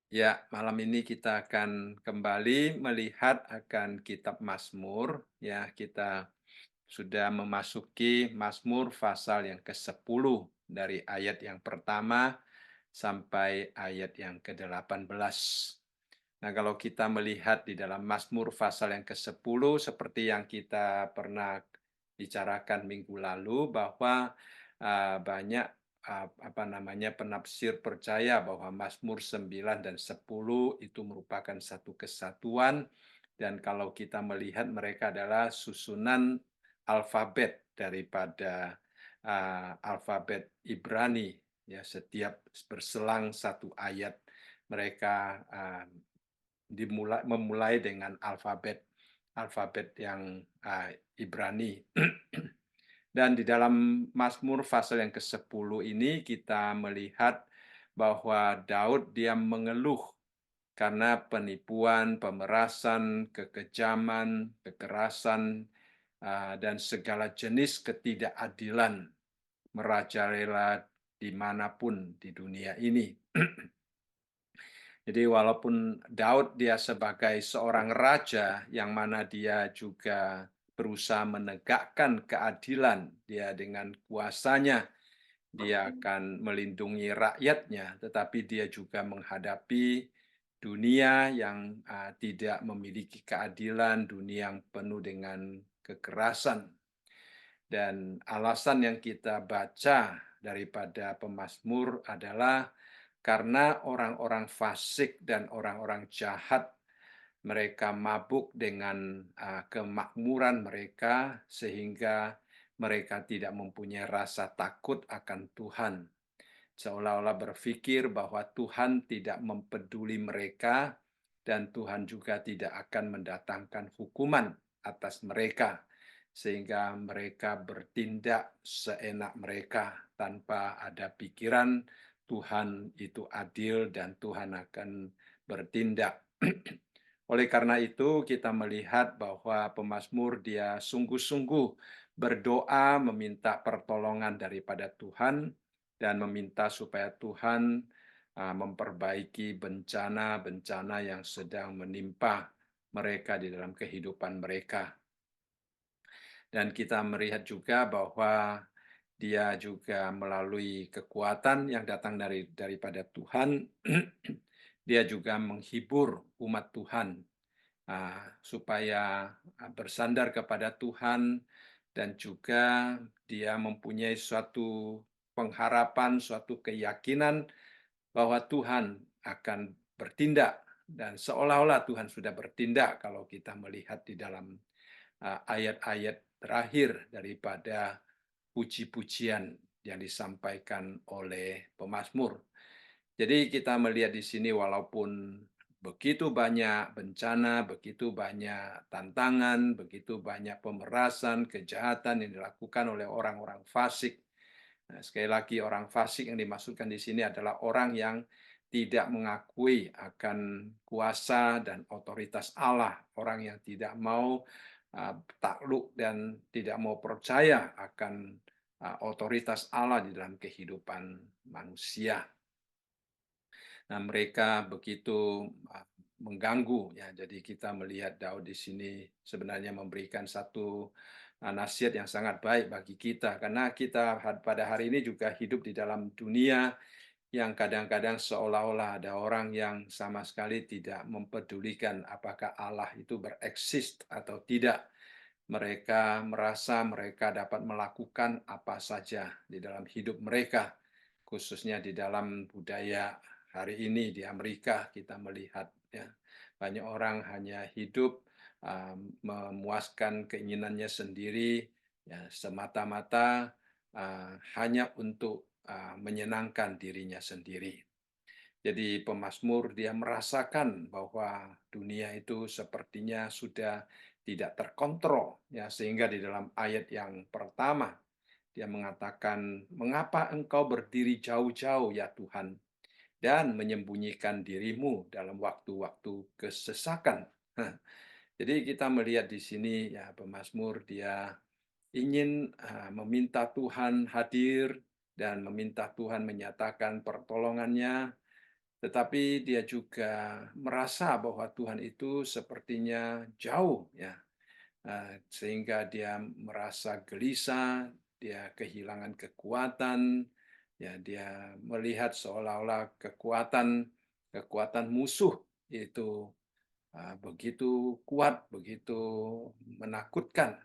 Ya, malam ini kita akan kembali melihat akan kitab Mazmur. Ya, kita sudah memasuki Mazmur pasal yang ke-10 dari ayat yang pertama sampai ayat yang ke-18. Nah, kalau kita melihat di dalam Mazmur pasal yang ke-10 seperti yang kita pernah bicarakan minggu lalu bahwa banyak penafsir percaya bahwa Mazmur 9 dan 10 itu merupakan satu kesatuan dan kalau kita melihat mereka adalah susunan alfabet daripada alfabet Ibrani ya setiap berselang satu ayat mereka memulai dengan alfabet alfabet yang Ibrani. Dan di dalam Mazmur pasal yang ke-10 ini kita melihat bahwa Daud dia mengeluh karena penipuan, pemerasan, kekejaman, kekerasan, dan segala jenis ketidakadilan merajalela dimanapun di dunia ini. Jadi walaupun Daud dia sebagai seorang raja yang mana dia juga berusaha menegakkan keadilan, dia dengan kuasanya dia akan melindungi rakyatnya, tetapi dia juga menghadapi dunia yang tidak memiliki keadilan, dunia yang penuh dengan kekerasan. Dan alasan yang kita baca daripada pemazmur adalah karena orang-orang fasik dan orang-orang jahat mereka mabuk dengan kemakmuran mereka sehingga mereka tidak mempunyai rasa takut akan Tuhan. Seolah-olah berpikir bahwa Tuhan tidak mempeduli mereka dan Tuhan juga tidak akan mendatangkan hukuman atas mereka sehingga mereka bertindak seenak mereka tanpa ada pikiran Tuhan itu adil dan Tuhan akan bertindak. Oleh karena itu, kita melihat bahwa pemazmur dia sungguh-sungguh berdoa meminta pertolongan daripada Tuhan dan meminta supaya Tuhan memperbaiki bencana-bencana yang sedang menimpa mereka di dalam kehidupan mereka. Dan kita melihat juga bahwa dia juga melalui kekuatan yang datang daripada Tuhan, dia juga menghibur umat Tuhan supaya bersandar kepada Tuhan dan juga dia mempunyai suatu pengharapan, suatu keyakinan bahwa Tuhan akan bertindak dan seolah-olah Tuhan sudah bertindak kalau kita melihat di dalam ayat-ayat terakhir daripada puji-pujian yang disampaikan oleh pemazmur. Jadi kita melihat di sini walaupun begitu banyak bencana, begitu banyak tantangan, begitu banyak pemerasan, kejahatan yang dilakukan oleh orang-orang fasik. Nah, sekali lagi orang fasik yang dimaksudkan di sini adalah orang yang tidak mengakui akan kuasa dan otoritas Allah, orang yang tidak mau takluk dan tidak mau percaya akan otoritas Allah di dalam kehidupan manusia. Nah, mereka begitu mengganggu ya. Jadi kita melihat Daud di sini sebenarnya memberikan satu nasihat yang sangat baik bagi kita karena kita pada hari ini juga hidup di dalam dunia yang kadang-kadang seolah-olah ada orang yang sama sekali tidak mempedulikan apakah Allah itu bereksis atau tidak. Mereka merasa mereka dapat melakukan apa saja di dalam hidup mereka, khususnya di dalam budaya hari ini di Amerika kita melihat ya banyak orang hanya hidup memuaskan keinginannya sendiri ya semata-mata hanya untuk menyenangkan dirinya sendiri. Jadi pemazmur dia merasakan bahwa dunia itu sepertinya sudah tidak terkontrol ya sehingga di dalam ayat yang pertama dia mengatakan mengapa engkau berdiri jauh-jauh ya Tuhan dan menyembunyikan dirimu dalam waktu-waktu kesesakan. Jadi kita melihat di sini ya pemazmur dia ingin meminta Tuhan hadir dan meminta Tuhan menyatakan pertolongannya tetapi dia juga merasa bahwa Tuhan itu sepertinya jauh ya, sehingga dia merasa gelisah, dia kehilangan kekuatan, ya dia melihat seolah-olah kekuatan kekuatan musuh itu, begitu kuat, begitu menakutkan.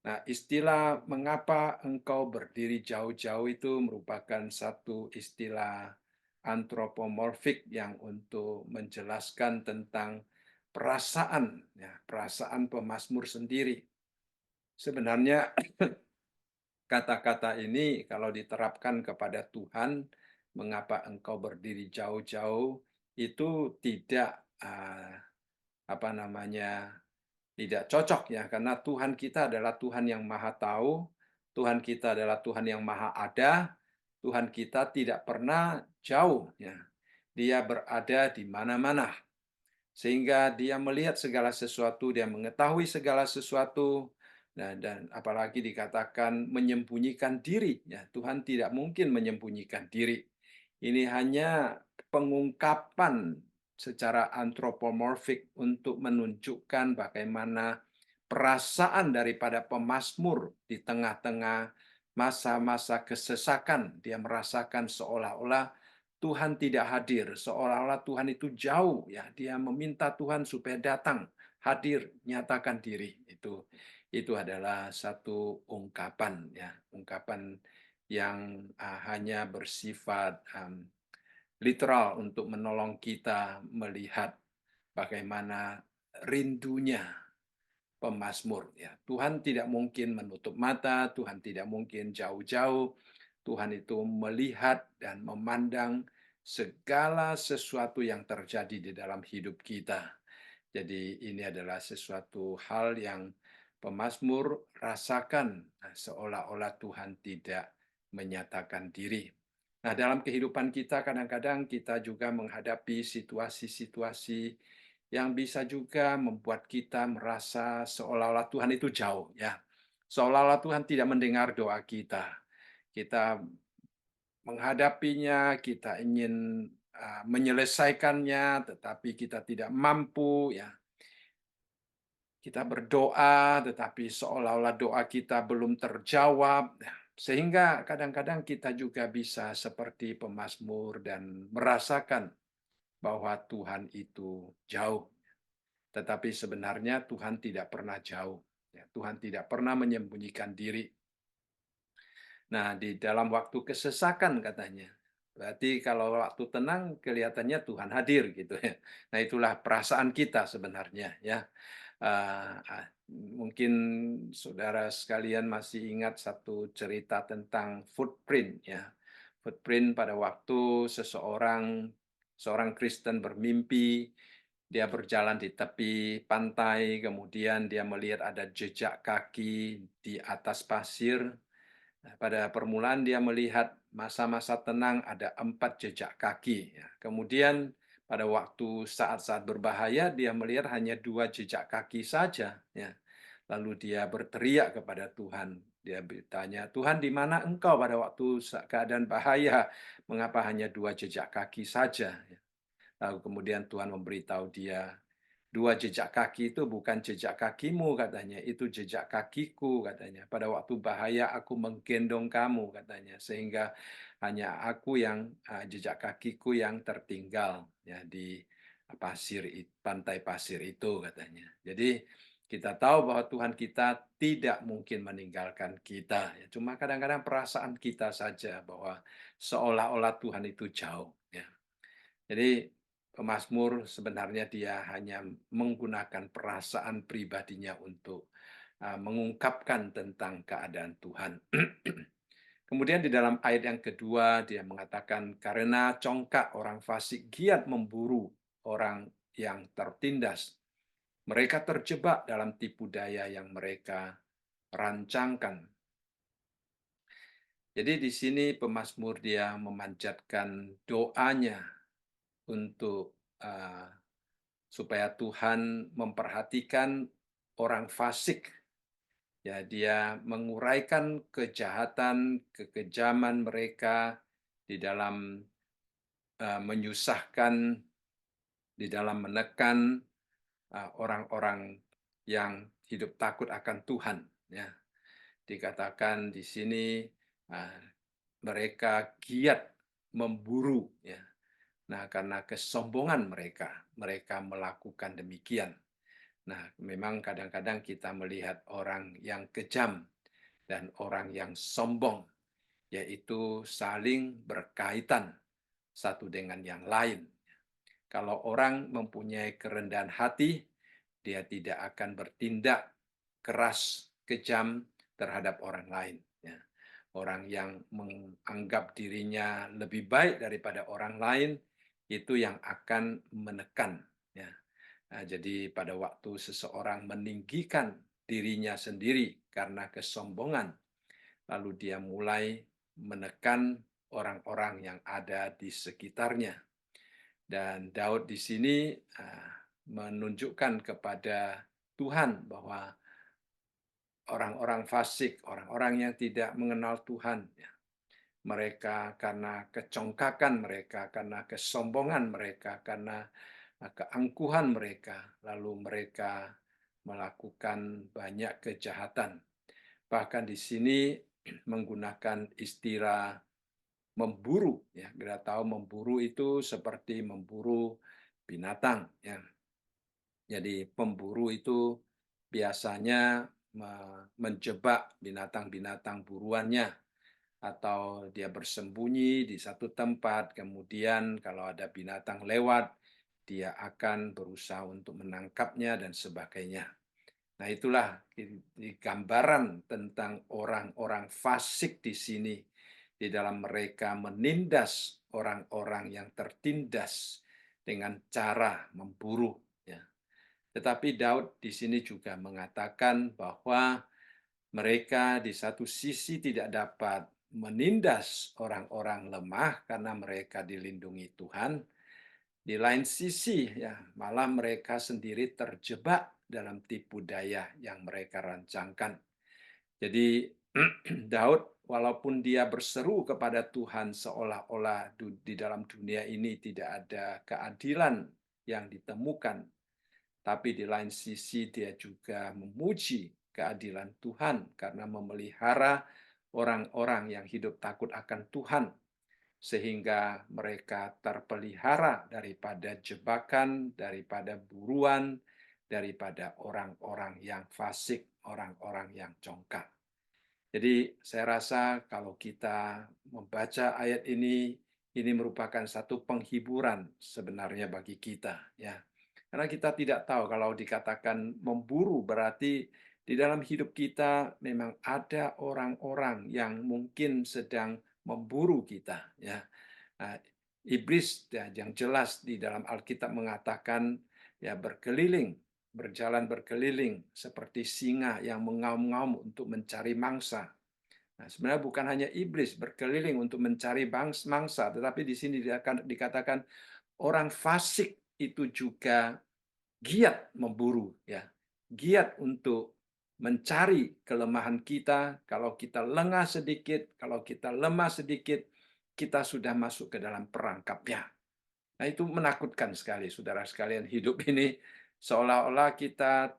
Nah, istilah "mengapa engkau berdiri jauh-jauh" itu merupakan satu istilah antropomorfik yang untuk menjelaskan tentang perasaan, ya, perasaan pemazmur sendiri. Sebenarnya kata-kata ini kalau diterapkan kepada Tuhan, "Mengapa engkau berdiri jauh-jauh" itu tidak, apa namanya, tidak cocok ya, karena Tuhan kita adalah Tuhan yang Maha Tahu, Tuhan kita adalah Tuhan yang Maha Ada, Tuhan kita tidak pernah jauh ya. Dia berada di mana-mana. Sehingga dia melihat segala sesuatu, dia mengetahui segala sesuatu, dan apalagi dikatakan menyembunyikan diri, ya Tuhan tidak mungkin menyembunyikan diri. Ini hanya pengungkapan secara antropomorfik untuk menunjukkan bagaimana perasaan daripada pemazmur di tengah-tengah masa-masa kesesakan. Dia merasakan seolah-olah Tuhan tidak hadir, seolah-olah Tuhan itu jauh ya. Dia meminta Tuhan supaya datang, hadir, nyatakan diri. Itu adalah satu ungkapan ya, ungkapan yang hanya bersifat literal untuk menolong kita melihat bagaimana rindunya pemazmur ya. Tuhan tidak mungkin menutup mata, Tuhan tidak mungkin jauh-jauh. Tuhan itu melihat dan memandang segala sesuatu yang terjadi di dalam hidup kita. Jadi ini adalah sesuatu hal yang pemazmur rasakan, seolah-olah Tuhan tidak menyatakan diri. Nah, dalam kehidupan kita kadang-kadang kita juga menghadapi situasi-situasi yang bisa juga membuat kita merasa seolah-olah Tuhan itu jauh ya. Seolah-olah Tuhan tidak mendengar doa kita. Kita menghadapinya, kita ingin menyelesaikannya, tetapi kita tidak mampu ya. Kita berdoa, tetapi seolah-olah doa kita belum terjawab. Ya, sehingga kadang-kadang kita juga bisa seperti pemazmur dan merasakan bahwa Tuhan itu jauh. Tetapi sebenarnya Tuhan tidak pernah jauh. Ya, Tuhan tidak pernah menyembunyikan diri. Nah, di dalam waktu kesesakan katanya. Berarti kalau waktu tenang kelihatannya Tuhan hadir gitu ya. Nah, itulah perasaan kita sebenarnya ya. Mungkin saudara sekalian masih ingat satu cerita tentang footprint ya. Footprint pada waktu seorang Kristen bermimpi, dia berjalan di tepi pantai, kemudian dia melihat ada jejak kaki di atas pasir. Nah, pada permulaan dia melihat masa-masa tenang ada 4 jejak kaki. Ya. Kemudian pada waktu saat-saat berbahaya dia melihat hanya 2 jejak kaki saja. Ya. Lalu dia berteriak kepada Tuhan. Dia bertanya, Tuhan di mana engkau pada waktu keadaan bahaya? Mengapa hanya 2 jejak kaki saja? Ya. Lalu kemudian Tuhan memberitahu dia, "Dua jejak kaki itu bukan jejak kakimu," katanya, "itu jejak kakiku," katanya. "Pada waktu bahaya aku menggendong kamu," katanya, "sehingga hanya aku yang jejak kakiku yang tertinggal ya di pantai pasir itu," katanya. Jadi kita tahu bahwa Tuhan kita tidak mungkin meninggalkan kita. Ya, cuma kadang-kadang perasaan kita saja bahwa seolah-olah Tuhan itu jauh. Ya. Jadi pemazmur sebenarnya dia hanya menggunakan perasaan pribadinya untuk mengungkapkan tentang keadaan Tuhan. Kemudian di dalam ayat yang kedua dia mengatakan karena congkak orang fasik giat memburu orang yang tertindas. Mereka terjebak dalam tipu daya yang mereka rancangkan. Jadi di sini pemazmur dia memanjatkan doanya untuk supaya Tuhan memperhatikan orang fasik. Ya, dia menguraikan kejahatan, kekejaman mereka di dalam menyusahkan, di dalam menekan orang-orang yang hidup takut akan Tuhan, ya. Dikatakan di sini, eee, mereka giat memburu, ya. Nah, karena kesombongan mereka, mereka melakukan demikian. Nah, memang kadang-kadang kita melihat orang yang kejam dan orang yang sombong, yaitu saling berkaitan satu dengan yang lain. Kalau orang mempunyai kerendahan hati, dia tidak akan bertindak keras, kejam terhadap orang lain. Ya. Orang yang menganggap dirinya lebih baik daripada orang lain, itu yang akan menekan. Ya. Nah, jadi pada waktu seseorang meninggikan dirinya sendiri karena kesombongan, lalu dia mulai menekan orang-orang yang ada di sekitarnya. Dan Daud di sini menunjukkan kepada Tuhan bahwa orang-orang fasik, orang-orang yang tidak mengenal Tuhan, ya, mereka karena kecongkakan mereka, karena kesombongan mereka, karena keangkuhan mereka, lalu mereka melakukan banyak kejahatan. Bahkan di sini menggunakan istilah memburu, ya. Kita tahu memburu itu seperti memburu binatang, ya. Jadi pemburu itu biasanya menjebak binatang-binatang buruannya, atau dia bersembunyi di satu tempat, kemudian kalau ada binatang lewat, dia akan berusaha untuk menangkapnya dan sebagainya. Nah, itulah gambaran tentang orang-orang fasik di sini. Di dalam mereka menindas orang-orang yang tertindas dengan cara memburu. Ya. Tetapi Daud di sini juga mengatakan bahwa mereka di satu sisi tidak dapat menindas orang-orang lemah karena mereka dilindungi Tuhan. Di lain sisi, ya, malah mereka sendiri terjebak dalam tipu daya yang mereka rancangkan. Jadi Daud, walaupun dia berseru kepada Tuhan seolah-olah di dalam dunia ini tidak ada keadilan yang ditemukan, tapi di lain sisi dia juga memuji keadilan Tuhan karena memelihara orang-orang yang hidup takut akan Tuhan, sehingga mereka terpelihara daripada jebakan, daripada buruan, daripada orang-orang yang fasik, orang-orang yang congkak. Jadi saya rasa kalau kita membaca ayat ini merupakan satu penghiburan sebenarnya bagi kita, ya. Karena kita tidak tahu, kalau dikatakan memburu berarti di dalam hidup kita memang ada orang-orang yang mungkin sedang memburu kita, ya. Nah, iblis, ya, yang jelas di dalam Alkitab mengatakan, ya, berjalan berkeliling seperti singa yang mengaum-ngaum untuk mencari mangsa. Nah, sebenarnya bukan hanya iblis berkeliling untuk mencari mangsa, tetapi di sini dikatakan orang fasik itu juga giat memburu, ya. Giat untuk mencari kelemahan kita. Kalau kita lengah sedikit, kalau kita lemah sedikit, kita sudah masuk ke dalam perangkapnya. Nah, itu menakutkan sekali, saudara sekalian. Hidup ini seolah-olah kita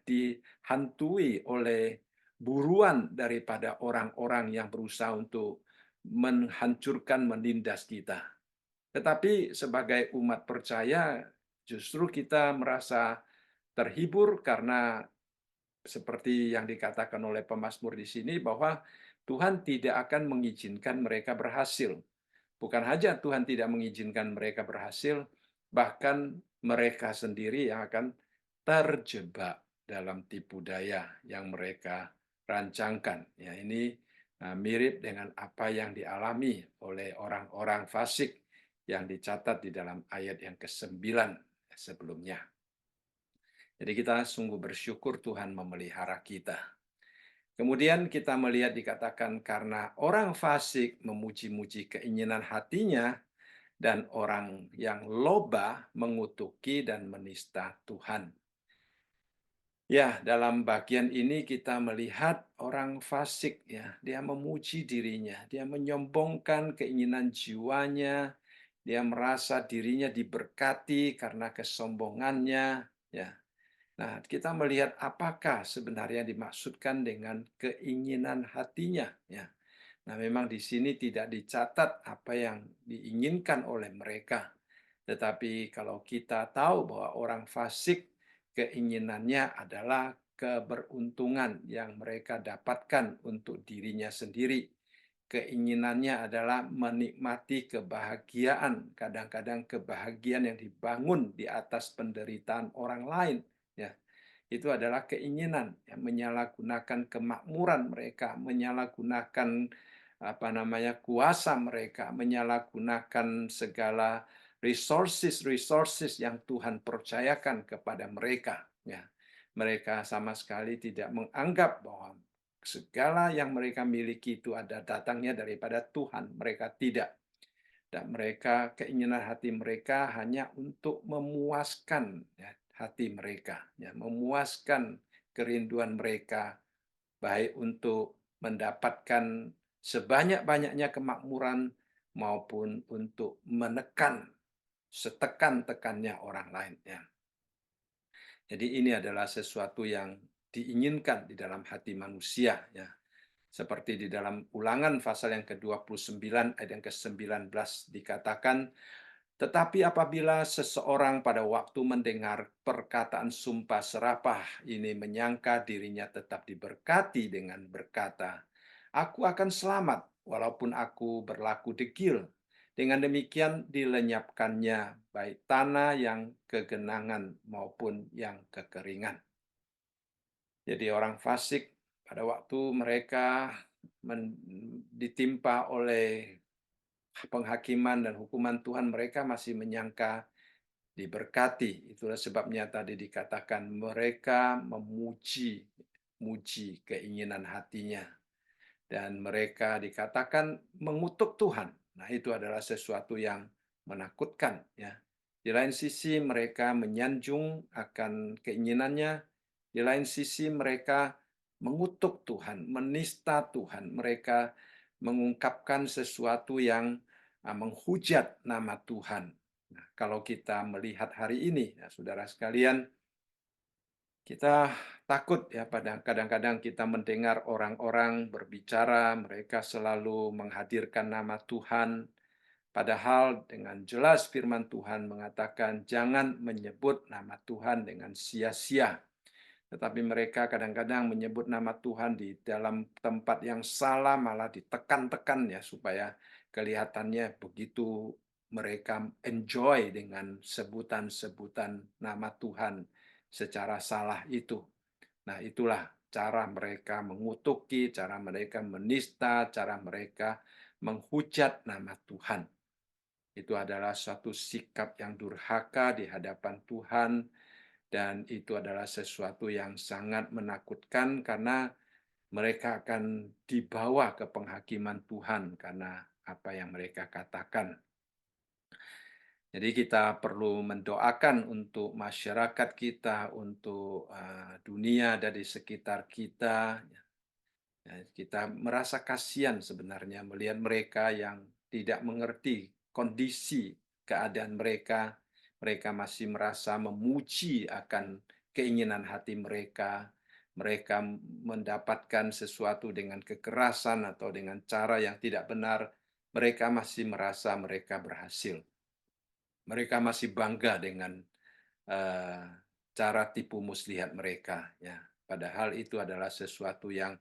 dihantui oleh buruan daripada orang-orang yang berusaha untuk menghancurkan, menindas kita. Tetapi sebagai umat percaya, justru kita merasa terhibur karena seperti yang dikatakan oleh pemazmur di sini, bahwa Tuhan tidak akan mengizinkan mereka berhasil. Bukan saja Tuhan tidak mengizinkan mereka berhasil, bahkan mereka sendiri yang akan terjebak dalam tipu daya yang mereka rancangkan. Ya, ini mirip dengan apa yang dialami oleh orang-orang fasik yang dicatat di dalam ayat yang ke-9 sebelumnya. Jadi kita sungguh bersyukur Tuhan memelihara kita. Kemudian kita melihat dikatakan karena orang fasik memuji-muji keinginan hatinya, dan orang yang loba mengutuki dan menista Tuhan. Ya, dalam bagian ini kita melihat orang fasik ya, dia memuji dirinya, dia menyombongkan keinginan jiwanya, dia merasa dirinya diberkati karena kesombongannya, ya. Nah, kita melihat apakah sebenarnya dimaksudkan dengan keinginan hatinya, ya. Nah, memang di sini tidak dicatat apa yang diinginkan oleh mereka. Tetapi kalau kita tahu bahwa orang fasik keinginannya adalah keberuntungan yang mereka dapatkan untuk dirinya sendiri. Keinginannya adalah menikmati kebahagiaan, kadang-kadang kebahagiaan yang dibangun di atas penderitaan orang lain, ya. Itu adalah keinginan yang menyalahgunakan kemakmuran mereka, menyalahgunakan kuasa mereka, menyalahgunakan segala resources yang Tuhan percayakan kepada mereka, ya. Mereka sama sekali tidak menganggap bahwa segala yang mereka miliki itu ada datangnya daripada Tuhan. Mereka tidak. Dan mereka, keinginan hati mereka hanya untuk memuaskan ya, hati mereka, ya, memuaskan kerinduan mereka, baik untuk mendapatkan sebanyak-banyaknya kemakmuran maupun untuk menekan setekan-tekannya orang lain. Ya. Jadi ini adalah sesuatu yang diinginkan di dalam hati manusia. Ya. Seperti di dalam Ulangan pasal yang ke-29 ayat yang ke-19 dikatakan, tetapi apabila seseorang pada waktu mendengar perkataan sumpah serapah ini menyangka dirinya tetap diberkati dengan berkata, "Aku akan selamat walaupun aku berlaku degil." Dengan demikian dilenyapkannya baik tanah yang kegenangan maupun yang kekeringan. Jadi orang fasik pada waktu mereka ditimpa oleh penghakiman dan hukuman Tuhan, mereka masih menyangka diberkati. Itulah sebabnya tadi dikatakan mereka muji keinginan hatinya. Dan mereka dikatakan mengutuk Tuhan. Nah, itu adalah sesuatu yang menakutkan, ya. Di lain sisi mereka menyanjung akan keinginannya, di lain sisi mereka mengutuk Tuhan, menista Tuhan. Mereka mengungkapkan sesuatu yang menghujat nama Tuhan. Nah, kalau kita melihat hari ini, ya, saudara sekalian, kita takut ya pada kadang-kadang kita mendengar orang-orang berbicara, mereka selalu menghadirkan nama Tuhan, padahal dengan jelas firman Tuhan mengatakan jangan menyebut nama Tuhan dengan sia-sia. Tetapi mereka kadang-kadang menyebut nama Tuhan di dalam tempat yang salah, malah ditekan-tekan ya supaya kelihatannya begitu mereka enjoy dengan sebutan-sebutan nama Tuhan secara salah itu. Nah, itulah cara mereka mengutuki, cara mereka menista, cara mereka menghujat nama Tuhan. Itu adalah suatu sikap yang durhaka di hadapan Tuhan, dan itu adalah sesuatu yang sangat menakutkan karena mereka akan dibawa ke penghakiman Tuhan karena apa yang mereka katakan. Jadi kita perlu mendoakan untuk masyarakat kita, untuk dunia dari sekitar kita. Ya, kita merasa kasihan sebenarnya melihat mereka yang tidak mengerti kondisi keadaan mereka. Mereka masih merasa memuji akan keinginan hati mereka. Mereka mendapatkan sesuatu dengan kekerasan atau dengan cara yang tidak benar. Mereka masih merasa mereka berhasil. Mereka masih bangga dengan eh, cara tipu muslihat mereka. Ya, padahal itu adalah sesuatu yang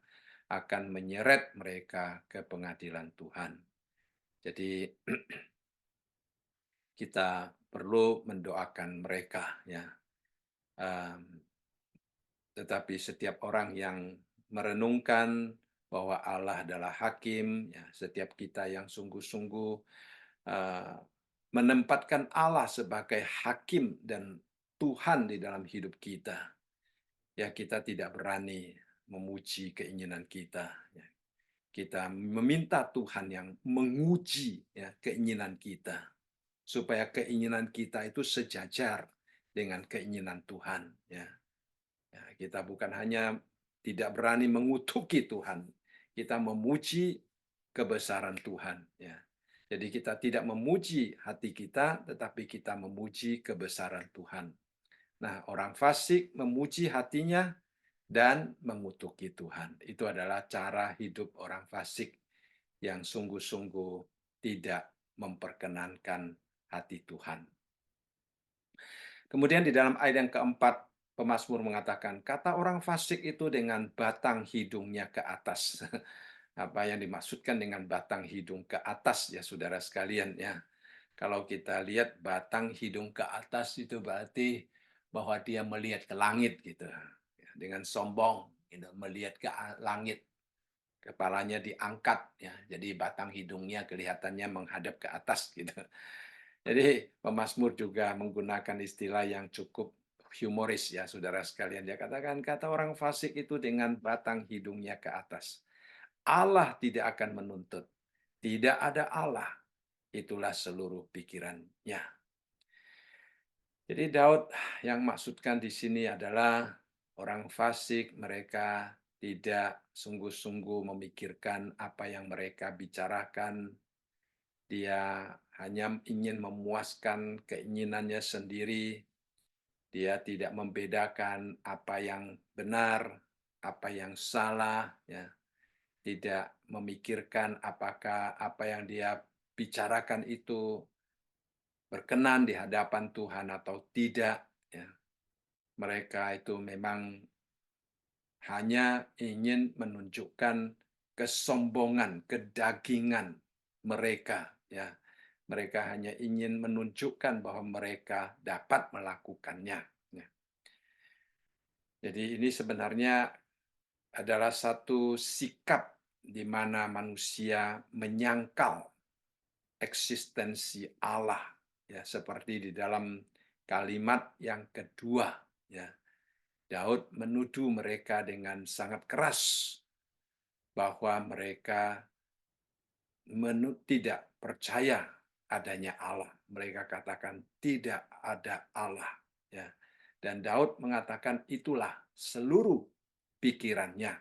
akan menyeret mereka ke pengadilan Tuhan. Jadi kita perlu mendoakan mereka, ya. Um, tetapi setiap orang yang merenungkan bahwa Allah adalah hakim, ya, setiap kita yang sungguh-sungguh uh, menempatkan Allah sebagai hakim dan Tuhan di dalam hidup kita, ya kita tidak berani memuji keinginan kita. Ya. Kita meminta Tuhan yang menguji ya, keinginan kita, supaya keinginan kita itu sejajar dengan keinginan Tuhan. Ya. Ya, kita bukan hanya tidak berani mengutuki Tuhan, kita memuji kebesaran Tuhan. Ya. Jadi kita tidak memuji hati kita, tetapi kita memuji kebesaran Tuhan. Nah, orang fasik memuji hatinya dan mengutuki Tuhan. Itu adalah cara hidup orang fasik yang sungguh-sungguh tidak memperkenankan hati Tuhan. Kemudian di dalam ayat yang keempat, pemazmur mengatakan, kata orang fasik itu dengan batang hidungnya ke atas. Apa yang dimaksudkan dengan batang hidung ke atas ya saudara sekalian ya. Kalau kita lihat batang hidung ke atas itu berarti bahwa dia melihat ke langit gitu. Ya, dengan sombong gitu, melihat ke langit. Kepalanya diangkat ya. Jadi batang hidungnya kelihatannya menghadap ke atas gitu. Jadi pemazmur juga menggunakan istilah yang cukup humoris ya saudara sekalian. Dia katakan kata orang fasik itu dengan batang hidungnya ke atas. Allah tidak akan menuntut. Tidak ada Allah. Itulah seluruh pikirannya. Jadi Daud yang maksudkan di sini adalah orang fasik, mereka tidak sungguh-sungguh memikirkan apa yang mereka bicarakan. Dia hanya ingin memuaskan keinginannya sendiri. Dia tidak membedakan apa yang benar, apa yang salah, ya. Tidak memikirkan apakah apa yang dia bicarakan itu berkenan di hadapan Tuhan atau tidak, ya. Mereka itu memang hanya ingin menunjukkan kesombongan, kedagingan mereka, ya. Mereka hanya ingin menunjukkan bahwa mereka dapat melakukannya, ya. Jadi ini sebenarnya adalah satu sikap di mana manusia menyangkal eksistensi Allah, ya seperti di dalam kalimat yang kedua, ya. Daud menuduh mereka dengan sangat keras bahwa mereka tidak percaya adanya Allah. Mereka katakan tidak ada Allah, ya. Dan Daud mengatakan itulah seluruh pikirannya.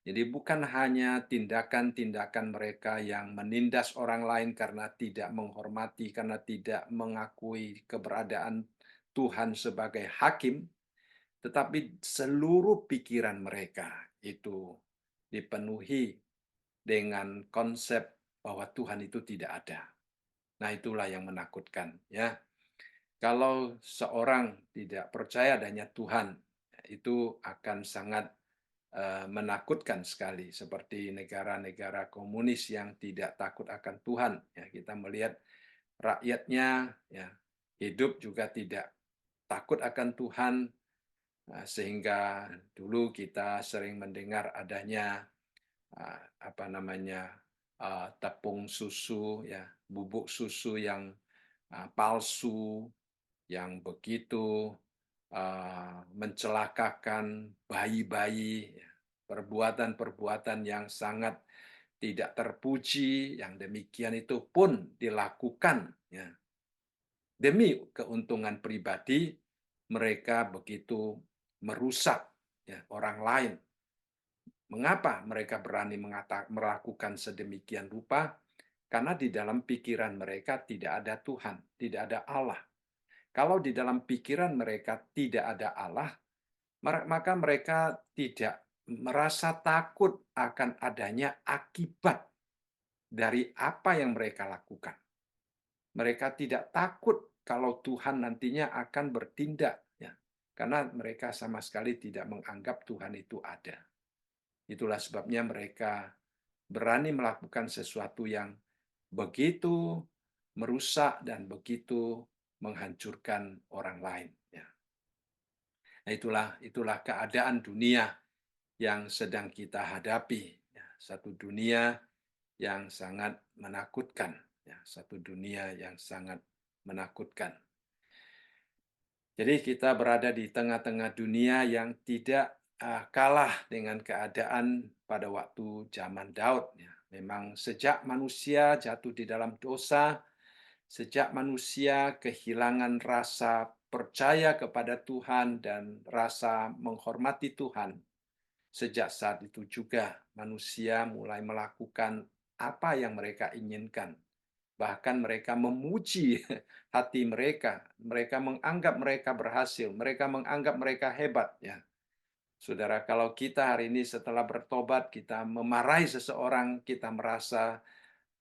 Jadi bukan hanya tindakan-tindakan mereka yang menindas orang lain karena tidak menghormati, karena tidak mengakui keberadaan Tuhan sebagai hakim, tetapi seluruh pikiran mereka itu dipenuhi dengan konsep bahwa Tuhan itu tidak ada. Nah, itulah yang menakutkan, ya. Kalau seorang tidak percaya adanya Tuhan, itu akan sangat menakutkan sekali seperti negara-negara komunis yang tidak takut akan Tuhan. Ya, kita melihat rakyatnya ya hidup juga tidak takut akan Tuhan, sehingga dulu kita sering mendengar adanya apa namanya tepung susu ya bubuk susu yang palsu yang begitu mencelakakan bayi-bayi, ya. Perbuatan-perbuatan yang sangat tidak terpuji, yang demikian itu pun dilakukan ya. Demi keuntungan pribadi, mereka begitu merusak ya, orang lain. Mengapa mereka berani melakukan sedemikian rupa? Karena di dalam pikiran mereka tidak ada Tuhan, tidak ada Allah. Kalau di dalam pikiran mereka tidak ada Allah, maka mereka tidak merasa takut akan adanya akibat dari apa yang mereka lakukan. Mereka tidak takut kalau Tuhan nantinya akan bertindak, ya, karena mereka sama sekali tidak menganggap Tuhan itu ada. Itulah sebabnya mereka berani melakukan sesuatu yang begitu merusak dan begitu menghancurkan orang lain. Ya. Nah, itulah keadaan dunia yang sedang kita hadapi. Ya, satu dunia yang sangat menakutkan. Ya, satu dunia yang sangat menakutkan. Jadi kita berada di tengah-tengah dunia yang tidak kalah dengan keadaan pada waktu zaman Daud. Ya. Memang sejak manusia jatuh di dalam dosa, Sejak manusia kehilangan rasa percaya kepada Tuhan dan rasa menghormati Tuhan, sejak saat itu juga manusia mulai melakukan apa yang mereka inginkan. Bahkan mereka memuji hati mereka. Mereka menganggap mereka berhasil. Mereka menganggap mereka hebat. Ya, saudara, kalau kita hari ini setelah bertobat, kita memarahi seseorang, kita merasa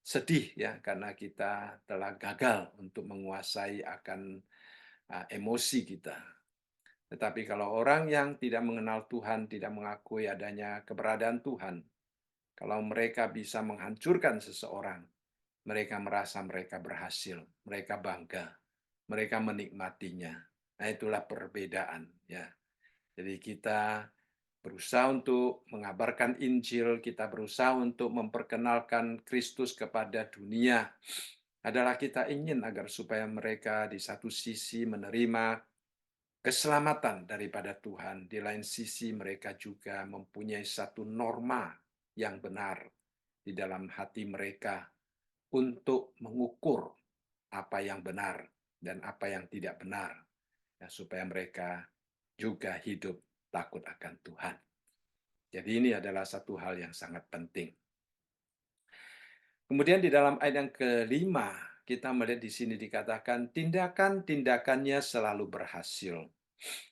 sedih ya karena kita telah gagal untuk menguasai akan emosi kita. Tetapi kalau orang yang tidak mengenal Tuhan, tidak mengakui adanya keberadaan Tuhan, kalau mereka bisa menghancurkan seseorang, mereka merasa mereka berhasil, mereka bangga, mereka menikmatinya. Nah, itulah perbedaan ya. Jadi kita berusaha untuk mengabarkan Injil, kita berusaha untuk memperkenalkan Kristus kepada dunia. Adalah kita ingin agar supaya mereka di satu sisi menerima keselamatan daripada Tuhan, di lain sisi mereka juga mempunyai satu norma yang benar di dalam hati mereka untuk mengukur apa yang benar dan apa yang tidak benar, ya, supaya mereka juga hidup takut akan Tuhan. Jadi ini adalah satu hal yang sangat penting. Kemudian di dalam ayat yang kelima, kita melihat di sini dikatakan, tindakan-tindakannya selalu berhasil.